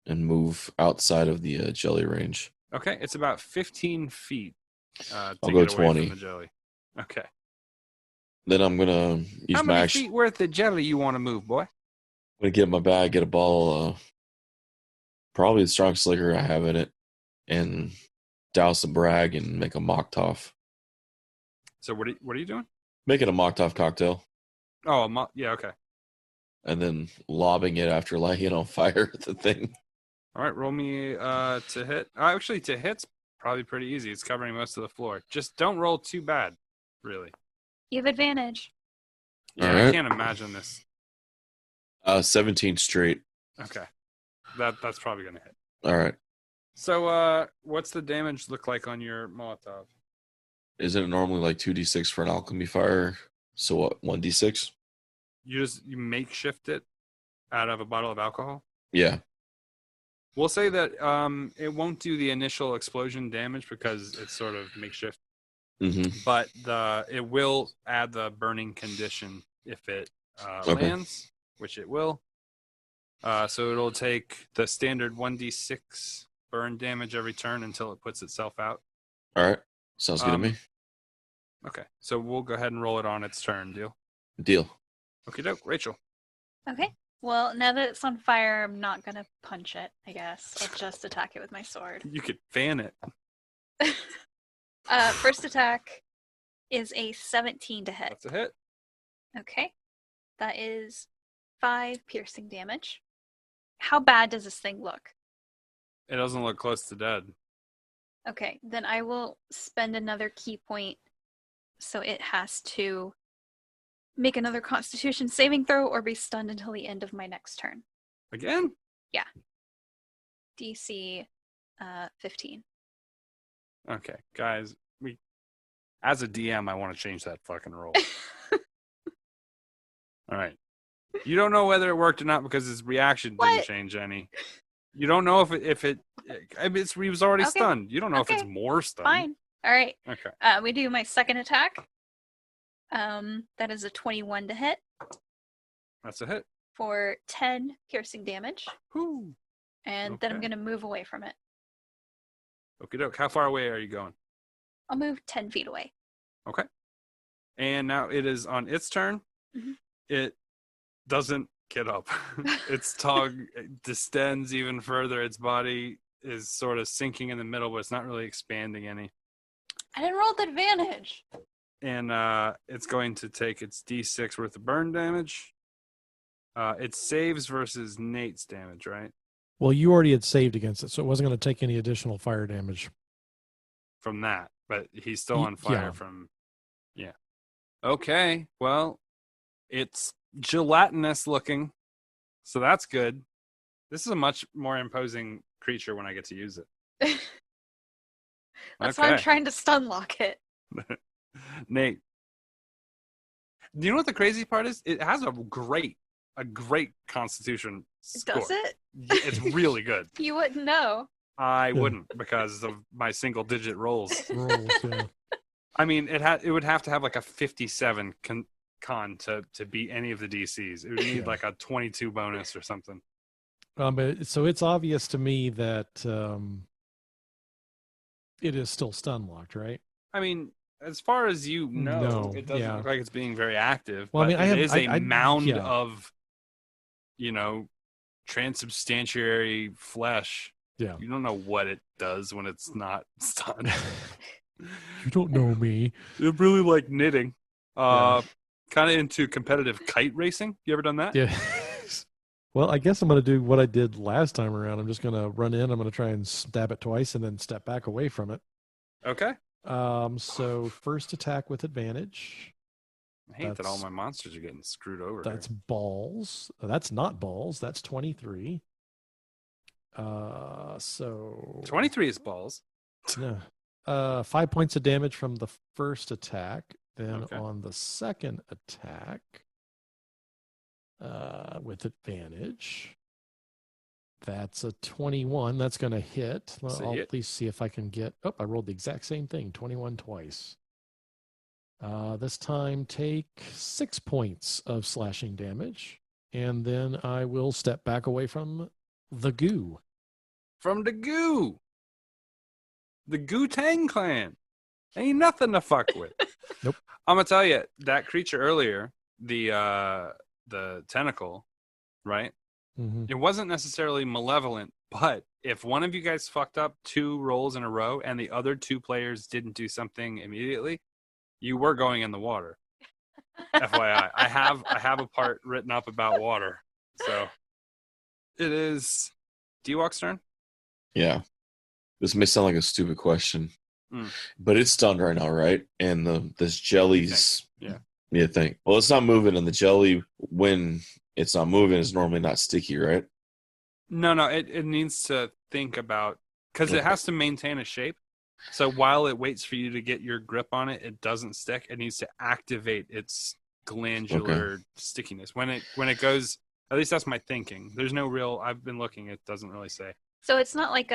and move outside of the jelly range. Okay, it's about 15 feet to I'll go get away 20. from the jelly. Okay. Then I'm going to use How my many action. feet worth of jelly you want to move, boy? I'm going to get in my bag, get a bottle, probably the strongest liquor I have in it, and douse a brag and make a Moktoff. So what are you doing? Making a Moktoff cocktail Oh, yeah, okay. and then lobbing it after lighting it on fire at the thing. All right, roll me to hit. Actually, to hit's probably pretty easy. It's covering most of the floor. Just don't roll too bad, really. You have advantage. Yeah, All I right. can't imagine this. 17 straight. Okay. That's probably going to hit. All right. So what's the damage look like on your Molotov? Isn't it normally like 2d6 for an alchemy fire? So what, 1d6? You makeshift it out of a bottle of alcohol? Yeah. We'll say that it won't do the initial explosion damage because it's sort of makeshift, Mm-hmm. but it will add the burning condition if it Okay. lands, which it will. So it'll take the standard 1d6 burn damage every turn until it puts itself out. All right. Sounds good to me. Okay, so we'll go ahead and roll it on its turn. Deal? Deal. Okay, doke. Rachel. Okay. Well, now that it's on fire, I'm not gonna punch it, I guess. I'll just attack it with my sword. You could fan it. First attack is a 17 to hit. That's a hit. Okay. That is 5 piercing damage. How bad does this thing look? It doesn't look close to dead. Okay, then I will spend another key point so it has to make another Constitution saving throw or be stunned until the end of my next turn. Again? DC 15. Okay, guys. As a DM, I want to change that fucking roll. All right. You don't know whether it worked or not because his reaction didn't What? change any. You don't know if it. I mean, he was already Okay. stunned. You don't know if it's Okay. more stunned. Fine. All right. Okay. We do my second attack. That is a 21 to hit That's a hit. for 10 piercing damage. Whoo. And then I'm Okay. going to move away from it. Okie doke. How far away are you going? I'll move 10 feet away. Okay. And now it is on its turn. Mhm. It doesn't get up. Its tongue distends even further. Its body is sort of sinking in the middle, but it's not really expanding any. I didn't roll the advantage. And it's going to take its D6 worth of burn damage. It saves versus Nate's damage, right? Well, you already had saved against it, so it wasn't going to take any additional fire damage. From that, but he's still on fire yeah. from. Yeah. Okay. Well, it's gelatinous looking, so that's good. This is a much more imposing creature when I get to use it. That's why I'm trying to stun lock it. Nate, do you know what the crazy part is? It has a great constitution score. Does it? It's really good. You wouldn't know. I wouldn't because of my single digit rolls. Yeah. I mean, it would have to have like a 57 con to beat any of the DCs. It would need like a 22 bonus or something. So it's obvious to me that it is still stun locked, right? I mean, as far as you know, No, it doesn't look like it's being very active. Well, but I mean, it is a mound yeah. of, transubstantiary flesh. Yeah. You don't know what it does when it's not stunned. You don't know me. It's really like knitting. Kind of into competitive kite racing. You ever done that? Yeah. Well, I guess I'm going to do what I did last time around. I'm just going to run in. I'm going to try and stab it twice and then step back away from it. Okay. So first attack with advantage. I hate that all my monsters are getting screwed over. That's balls. That's not balls. That's 23. So 23 is balls. Yeah. 5 points of damage from the first attack. Then on the second attack, with advantage, that's a 21. That's going to hit. I'll at least see if I can get. Oh, I rolled the exact same thing. 21 twice. This time, take 6 points of slashing damage, and then I will step back away from the goo. From the goo. The Goo-Tang clan. Ain't nothing to fuck with. Nope. I'm gonna tell you, that creature earlier, the tentacle, right? Mm-hmm. It wasn't necessarily malevolent, but if one of you guys fucked up 2 rolls in a row and the other 2 players didn't do something immediately, you were going in the water. FYI. I have a part written up about water. So it is D-Walk's turn? Yeah. This may sound like a stupid question, but it's stunned right now, right? And this jelly's thing. Well, it's not moving, and the jelly, when it's not moving, is normally not sticky, right? No, it needs to think about, because it has to maintain a shape. So while it waits for you to get your grip on it, it doesn't stick. It needs to activate its glandular stickiness. When it goes, at least that's my thinking. There's no real, I've been looking, it doesn't really say. So it's not like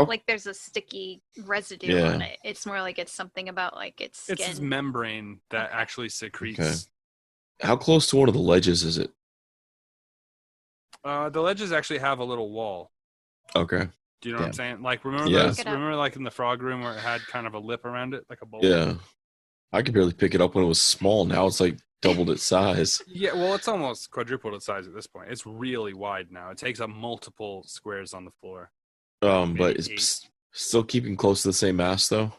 like there's a sticky residue on it. It's more like it's something about like its skin. It's its membrane that actually secretes. Okay. How close to one of the ledges is it? The ledges actually have a little wall. Okay. Do you know what I'm saying? Like, remember like in the frog room where it had kind of a lip around it, like a bowl? Yeah. I could barely pick it up when it was small. Now it's like doubled its size. Yeah, well, it's almost quadrupled its size at this point. It's really wide now. It takes up multiple squares on the floor. But it's still keeping close to the same mass, though?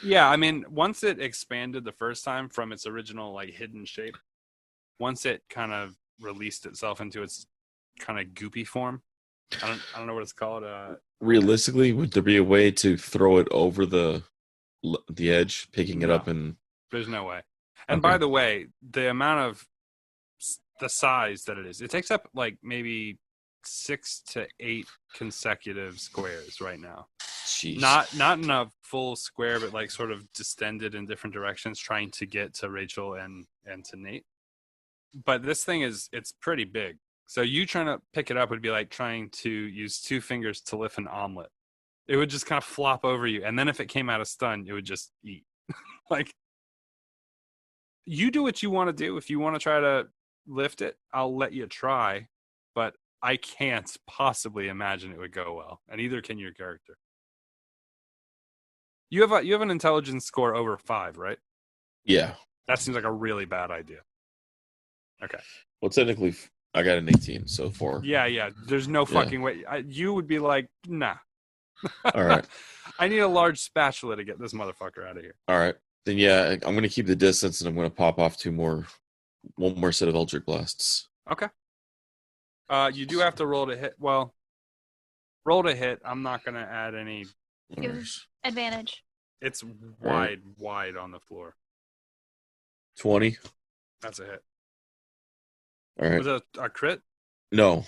Yeah, I mean, once it expanded the first time from its original, like, hidden shape, once it kind of released itself into its kind of goopy form, I don't know what it's called. Realistically, would there be a way to throw it over the edge, picking it up and... There's no way. And by the way, the amount of the size that it is, it takes up like maybe 6 to 8 consecutive squares right now. Jeez. Not in a full square, but like sort of distended in different directions, trying to get to Rachel and to Nate. But this thing it's pretty big. So you trying to pick it up would be like trying to use 2 fingers to lift an omelet. It would just kind of flop over you, and then if it came out of stun, it would just eat. Like, you do what you want to do. If you want to try to lift it, I'll let you try, but I can't possibly imagine it would go well, and neither can your character. You have an intelligence score over 5, right? Yeah. That seems like a really bad idea. Okay. Well, technically, I got an 18, so 4. Yeah. There's no fucking way. You would be like, nah. All right. I need a large spatula to get this motherfucker out of here. All right. Then, yeah, I'm going to keep the distance, and I'm going to pop off one more set of Eldritch Blasts. Okay. You do have to roll to hit. Well, roll to hit. I'm not going to add any. Advantage. It's wide on the floor. 20. That's a hit. All right. Was it a crit? No.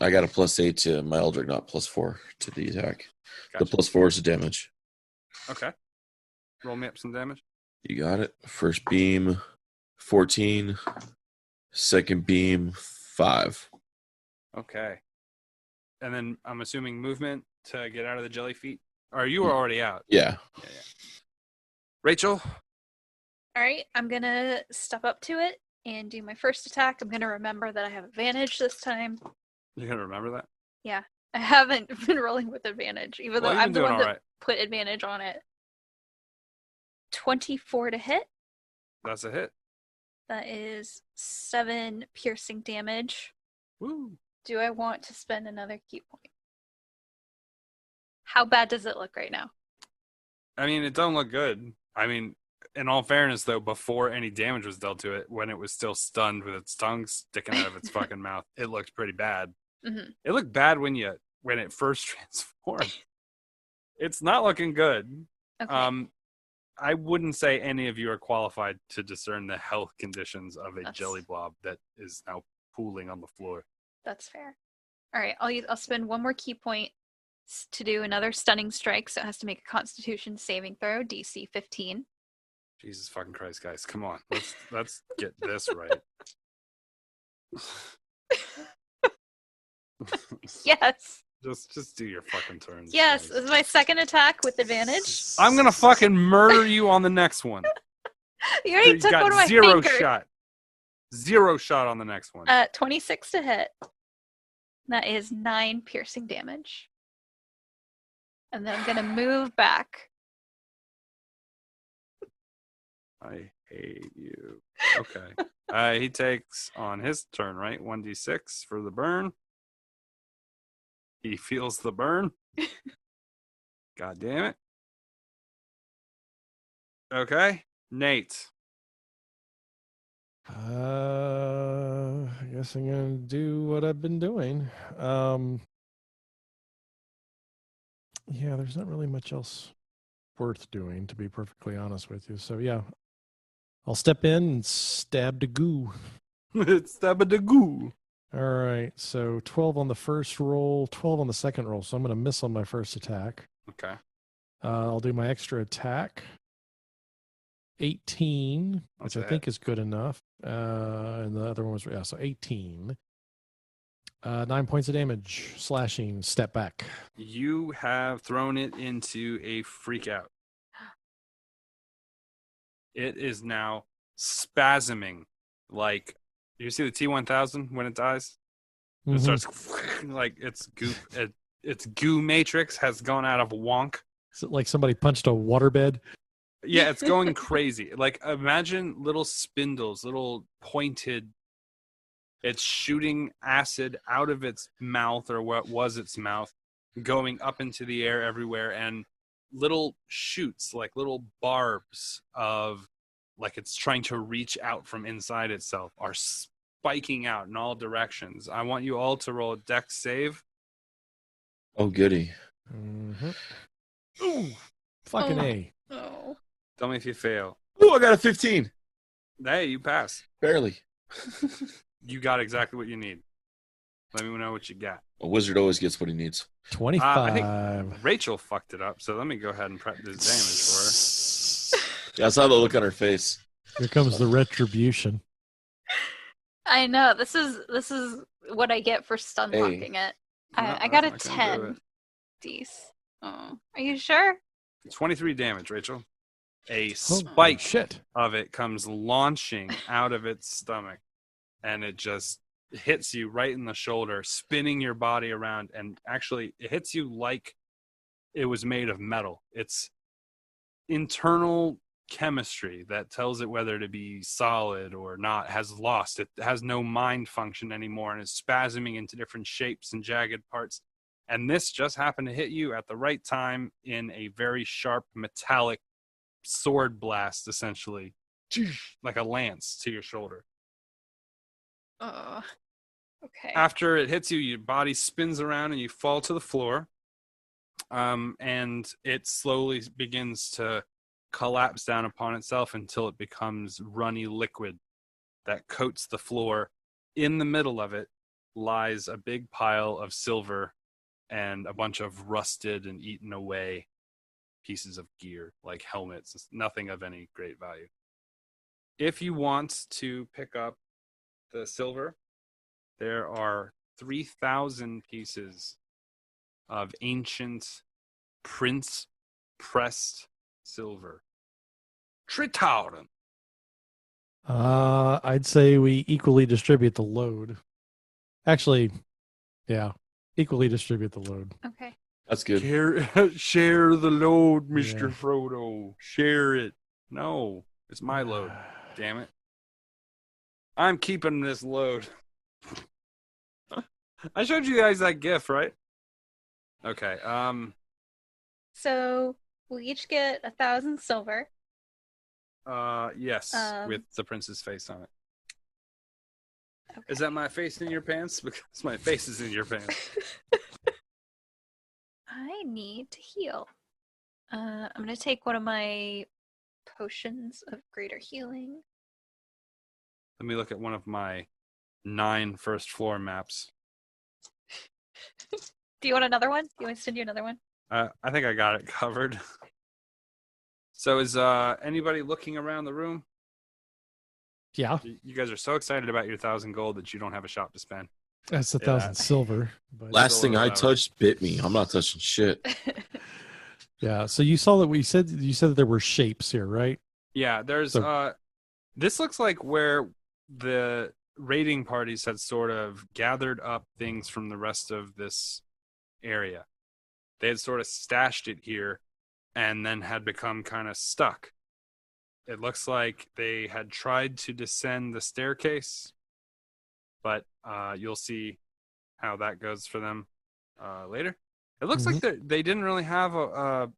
I got a +8 to my Eldritch, not +4 to the attack. Gotcha. The +4 is the damage. Okay. Roll me up some damage. You got it. First beam, 14. Second beam, 5. Okay. And then I'm assuming movement to get out of the jelly feet. Or you were already out. Yeah. Rachel? All right, I'm going to step up to it and do my first attack. I'm going to remember that I have advantage this time. You're going to remember that? Yeah. I haven't been rolling with advantage, even though I'm the one that put advantage on it. 24 to hit. That's a hit. That is 7 piercing damage. Woo. Do I want to spend another key point? How bad does it look right now? I mean, it don't look good. I mean, in all fairness, though, before any damage was dealt to it, when it was still stunned with its tongue sticking out of its fucking mouth, it looked pretty bad. Mm-hmm. It looked bad when it first transformed. It's not looking good. Okay. I wouldn't say any of you are qualified to discern the health conditions of a jelly blob that is now pooling on the floor. That's fair. All right, I'll spend one more key point to do another stunning strike, so it has to make a Constitution saving throw, DC 15. Jesus fucking Christ, guys, come on, let's get this right. Yes. Just do your fucking turns. Yes, guys. this is my second attack with advantage. I'm gonna fucking murder you on the next one. You already took one of my zero fingers. shot. Zero shot on the next one. 26 to hit. That is 9 piercing damage. And then I'm gonna move back. I hate you. Okay. He takes on his turn, right? 1d6 for the burn. He feels the burn. God damn it. Okay. Nate. I guess I'm gonna do what I've been doing. Yeah, there's not really much else worth doing, to be perfectly honest with you. So yeah, I'll step in and stab the goo. Stab the goo. All right, so 12 on the first roll, 12 on the second roll. So I'm going to miss on my first attack. Okay. I'll do my extra attack. 18, which I think is good enough. And the other one was, so 18. 9 points of damage, slashing, step back. You have thrown it into a freak out. It is now spasming like, you see the T-1000 when it dies? Mm-hmm. It starts like its goo matrix has gone out of wonk. Is it like somebody punched a waterbed? Yeah, it's going crazy. Like, imagine little spindles, little pointed. It's shooting acid out of its mouth, or what was its mouth, going up into the air everywhere, and little shoots, like little barbs of, like it's trying to reach out from inside itself, are spiking out in all directions. I want you all to roll a dex save. Oh, goody. Mm-hmm. Ooh, fucking A. Oh. Tell me if you fail. Oh, I got a 15. Hey, you pass. Barely. You got exactly what you need. Let me know what you got. A wizard always gets what he needs. 25. I think Rachel fucked it up, so let me go ahead and prep this damage for her. Yeah, I saw the look on her face. Here comes the retribution. I know. This is what I get for stun locking it. I got a 10. Dece. Oh, are you sure? 23 damage, Rachel. A spike shit of it comes launching out of its stomach, and it just hits you right in the shoulder, spinning your body around, and actually it hits you like it was made of metal. It's internal chemistry that tells it whether to be solid or not has lost. It has no mind function anymore and is spasming into different shapes and jagged parts. And this just happened to hit you at the right time in a very sharp metallic sword blast, essentially, like a lance to your shoulder. Okay. After it hits you, your body spins around and you fall to the floor. And it slowly begins to collapse down upon itself until it becomes runny liquid that coats the floor. In the middle of it lies a big pile of silver and a bunch of rusted and eaten away pieces of gear, like helmets, nothing of any great value. If you want to pick up the silver, there are 3,000 pieces of ancient prince pressed silver. 3,000. I'd say we equally distribute the load. Actually, yeah, equally distribute the load. Okay. That's good. Share the load, Mr. Yeah. Frodo. Share it. No, it's my load. Damn it. I'm keeping this load. I showed you guys that GIF, right? Okay. So we each get 1,000 silver. Yes, with the prince's face on it. Okay. Is that my face in your pants? Because my face is in your pants. I need to heal. I'm gonna take one of my potions of greater healing. Let me look at one of my 9 first floor maps. Do you want another one? Do you want me to send you another one? I think I got it covered. So is anybody looking around the room? Yeah, You guys are so excited about your 1,000 gold that you don't have a shop to spend. that's 1,000 silver. But Last thing I loud. touched bit me. I'm not touching shit. yeah, so you saw that you said that there were shapes here, right? Yeah, there's this looks like where the raiding parties had sort of gathered up things from the rest of this area. They had sort of stashed it here and then had become kind of stuck. It looks like they had tried to descend the staircase, but you'll see how that goes for them later. It looks like they didn't really have a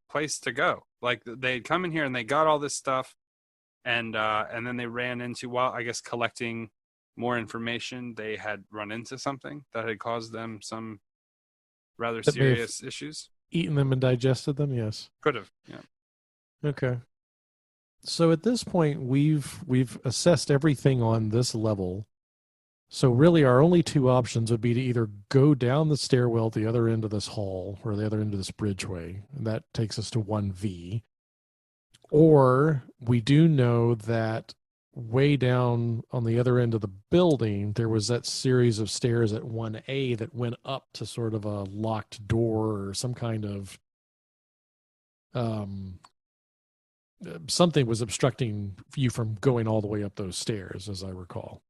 place to go. Like they'd come in here and they got all this stuff, and then they ran into, while I guess collecting more information, they had run into something that had caused them some rather That may have serious issues. Eaten them and digested them, yes. Could have, yeah. Okay. So at this point, we've assessed everything on this level. So really, our only two options would be to either go down the stairwell at the other end of this hall or the other end of this bridgeway, and that takes us to 1V. Or we do know that way down on the other end of the building, there was that series of stairs at 1A that went up to sort of a locked door or some kind of something was obstructing you from going all the way up those stairs, as I recall.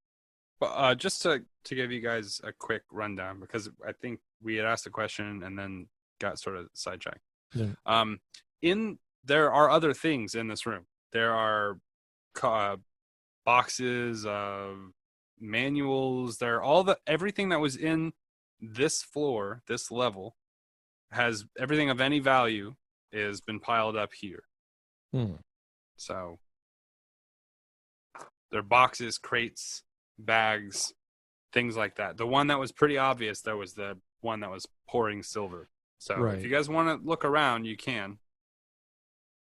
But just to give you guys a quick rundown, because I think we had asked a question and then got sort of sidetracked. Yeah. There are other things in this room. There are boxes of manuals. There are everything that was in this floor, this level, has everything of any value has been piled up here. So there are boxes, crates, bags, things like that. The one that was pretty obvious, though, was the one that was pouring silver. So if you guys want to look around, you can.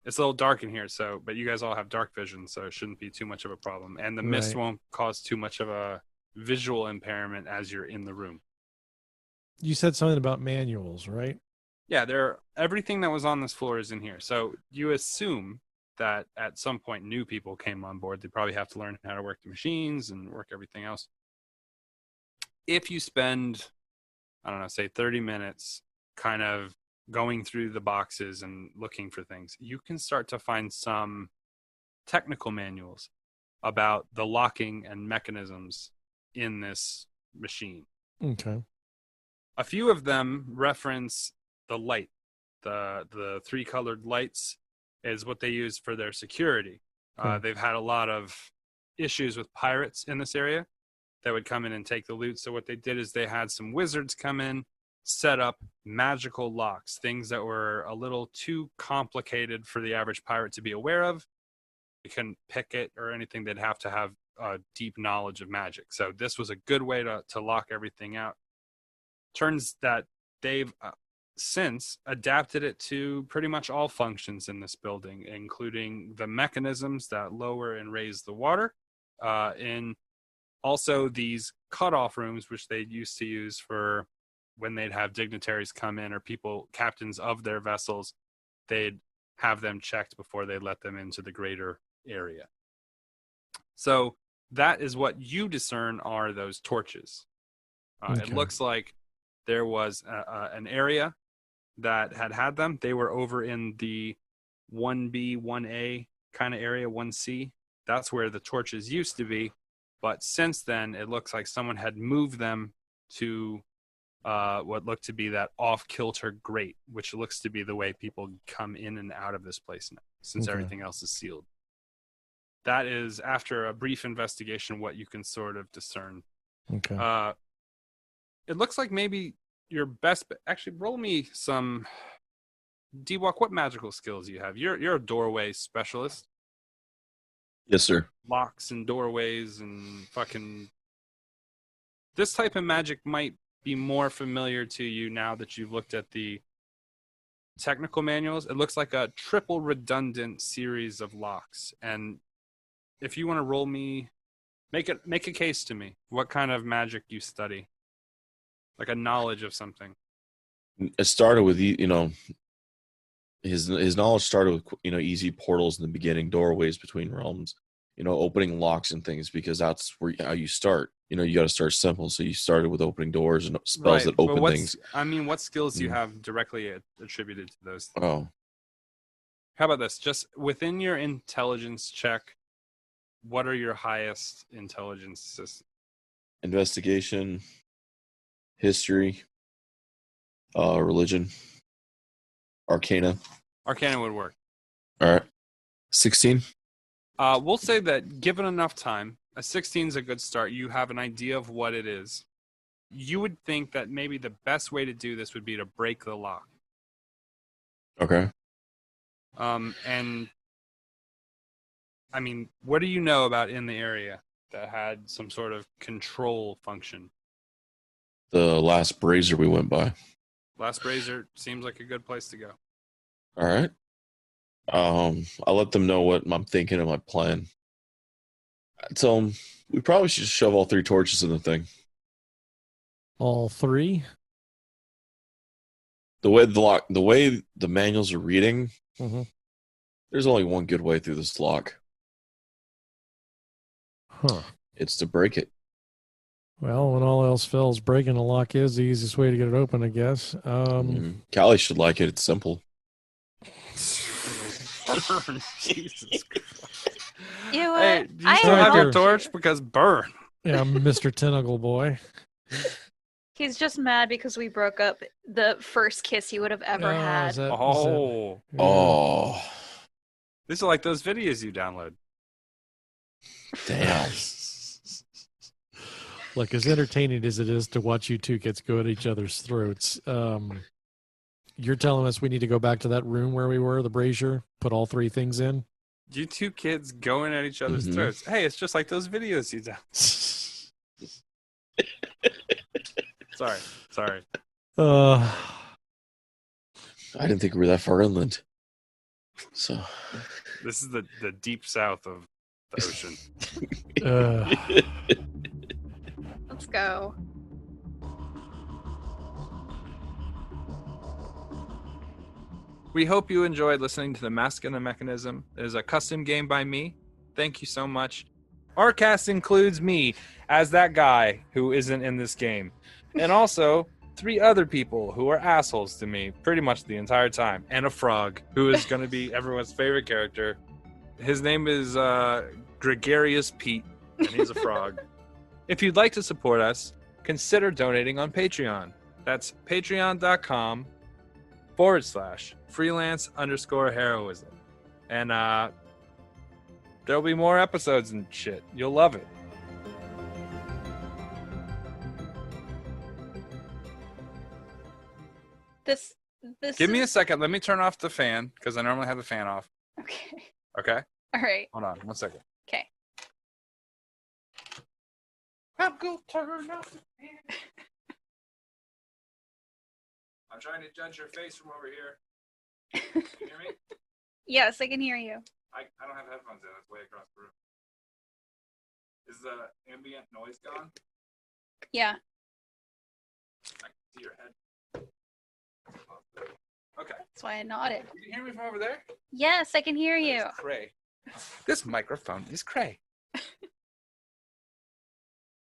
It's a little dark in here, but you guys all have dark vision, so it shouldn't be too much of a problem. And the mist won't cause too much of a visual impairment as you're in the room. You said something about manuals, right? Yeah, everything that was on this floor is in here. So you assume that at some point new people came on board. They probably have to learn how to work the machines and work everything else. If you spend, I don't know, say 30 minutes kind of going through the boxes and looking for things, you can start to find some technical manuals about the locking and mechanisms in this machine. Okay. A few of them reference the light, the 3 colored lights is what they use for their security. They've had a lot of issues with pirates in this area that would come in and take the loot. So what they did is they had some wizards come in, set up magical locks, things that were a little too complicated for the average pirate to be aware of. They couldn't pick it or anything. They'd have to have a deep knowledge of magic. So this was a good way to lock everything out. Turns that they've since adapted it to pretty much all functions in this building, including the mechanisms that lower and raise the water, in also these cutoff rooms, which they used to use for when they'd have dignitaries come in or people, captains of their vessels, they'd have them checked before they let them into the greater area. So that is what you discern are those torches. It looks like there was an area that had them. They were over in the 1B, 1A kind of area, 1C. That's where the torches used to be. But since then, it looks like someone had moved them to what looked to be that off-kilter grate, which looks to be the way people come in and out of this place now, since everything else is sealed. That is, after a brief investigation, what you can sort of discern. Okay. It looks like maybe your best... Actually, roll me some... D-Walk, what magical skills do you have? You're a doorway specialist. Yes, sir. Locks and doorways and fucking... This type of magic might be more familiar to you now that you've looked at the technical manuals. It looks like a triple redundant series of locks. And if you want to roll me... Make a case to me. What kind of magic you study? Like a knowledge of something. It started with, his knowledge started with, easy portals in the beginning, doorways between realms, opening locks and things, because that's how you start. You got to start simple. So you started with opening doors and spells that open things. I mean, what skills do you have directly attributed to those things? Oh. How about this? Just within your intelligence check, what are your highest intelligence? Investigation, history, religion, arcana. Arcana would work. All right. 16. We'll say that given enough time, a 16 is a good start. You have an idea of what it is. You would think that maybe the best way to do this would be to break the lock. Okay. And I mean, what do you know about in the area that had some sort of control function? The last brazier we went by. Last brazier seems like a good place to go. All right. I'll let them know what I'm thinking of my plan. I tell them we probably should shove all 3 torches in the thing. All 3? The way the manuals are reading, there's only one good way through this lock. Huh. It's to break it. Well, when all else fails, breaking a lock is the easiest way to get it open, I guess. Callie should like it. It's simple. Jesus Christ. You know what? Hey, do you still have your torch? Because burn. Yeah, I'm Mr. Tentacle Boy. He's just mad because we broke up the first kiss he would have ever had. Oh. These are like those videos you download. Damn. Look, as entertaining as it is to watch you two kids go at each other's throats, you're telling us we need to go back to that room where we were, the brazier, put all 3 things in? You two kids going at each other's throats. Hey, it's just like those videos you download. Sorry. I didn't think we were that far inland. So this is the deep south of the ocean. Let's go. We hope you enjoyed listening to The Mask and the Mechanism. It is a custom game by me. Thank you so much. Our cast includes me as that guy who isn't in this game. And also 3 other people who are assholes to me pretty much the entire time. And a frog who is going to be everyone's favorite character. His name is Gregarious Pete, and he's a frog. If you'd like to support us, consider donating on Patreon. That's patreon.com/freelance_heroism. And there'll be more episodes and shit. You'll love it. This Give me a is- second. Let me turn off the fan because I normally have the fan off. Okay. Okay? All right. Hold on 1 second. Okay. I'm gonna turn off the fan. I'm trying to judge your face from over here. Can you hear me? Yes, I can hear you. I don't have headphones in. That's way across the room. Is the ambient noise gone? Yeah. I can see your head. Okay. That's why I nodded. You can hear me from over there? Yes, I can hear you. Cray. This microphone is cray.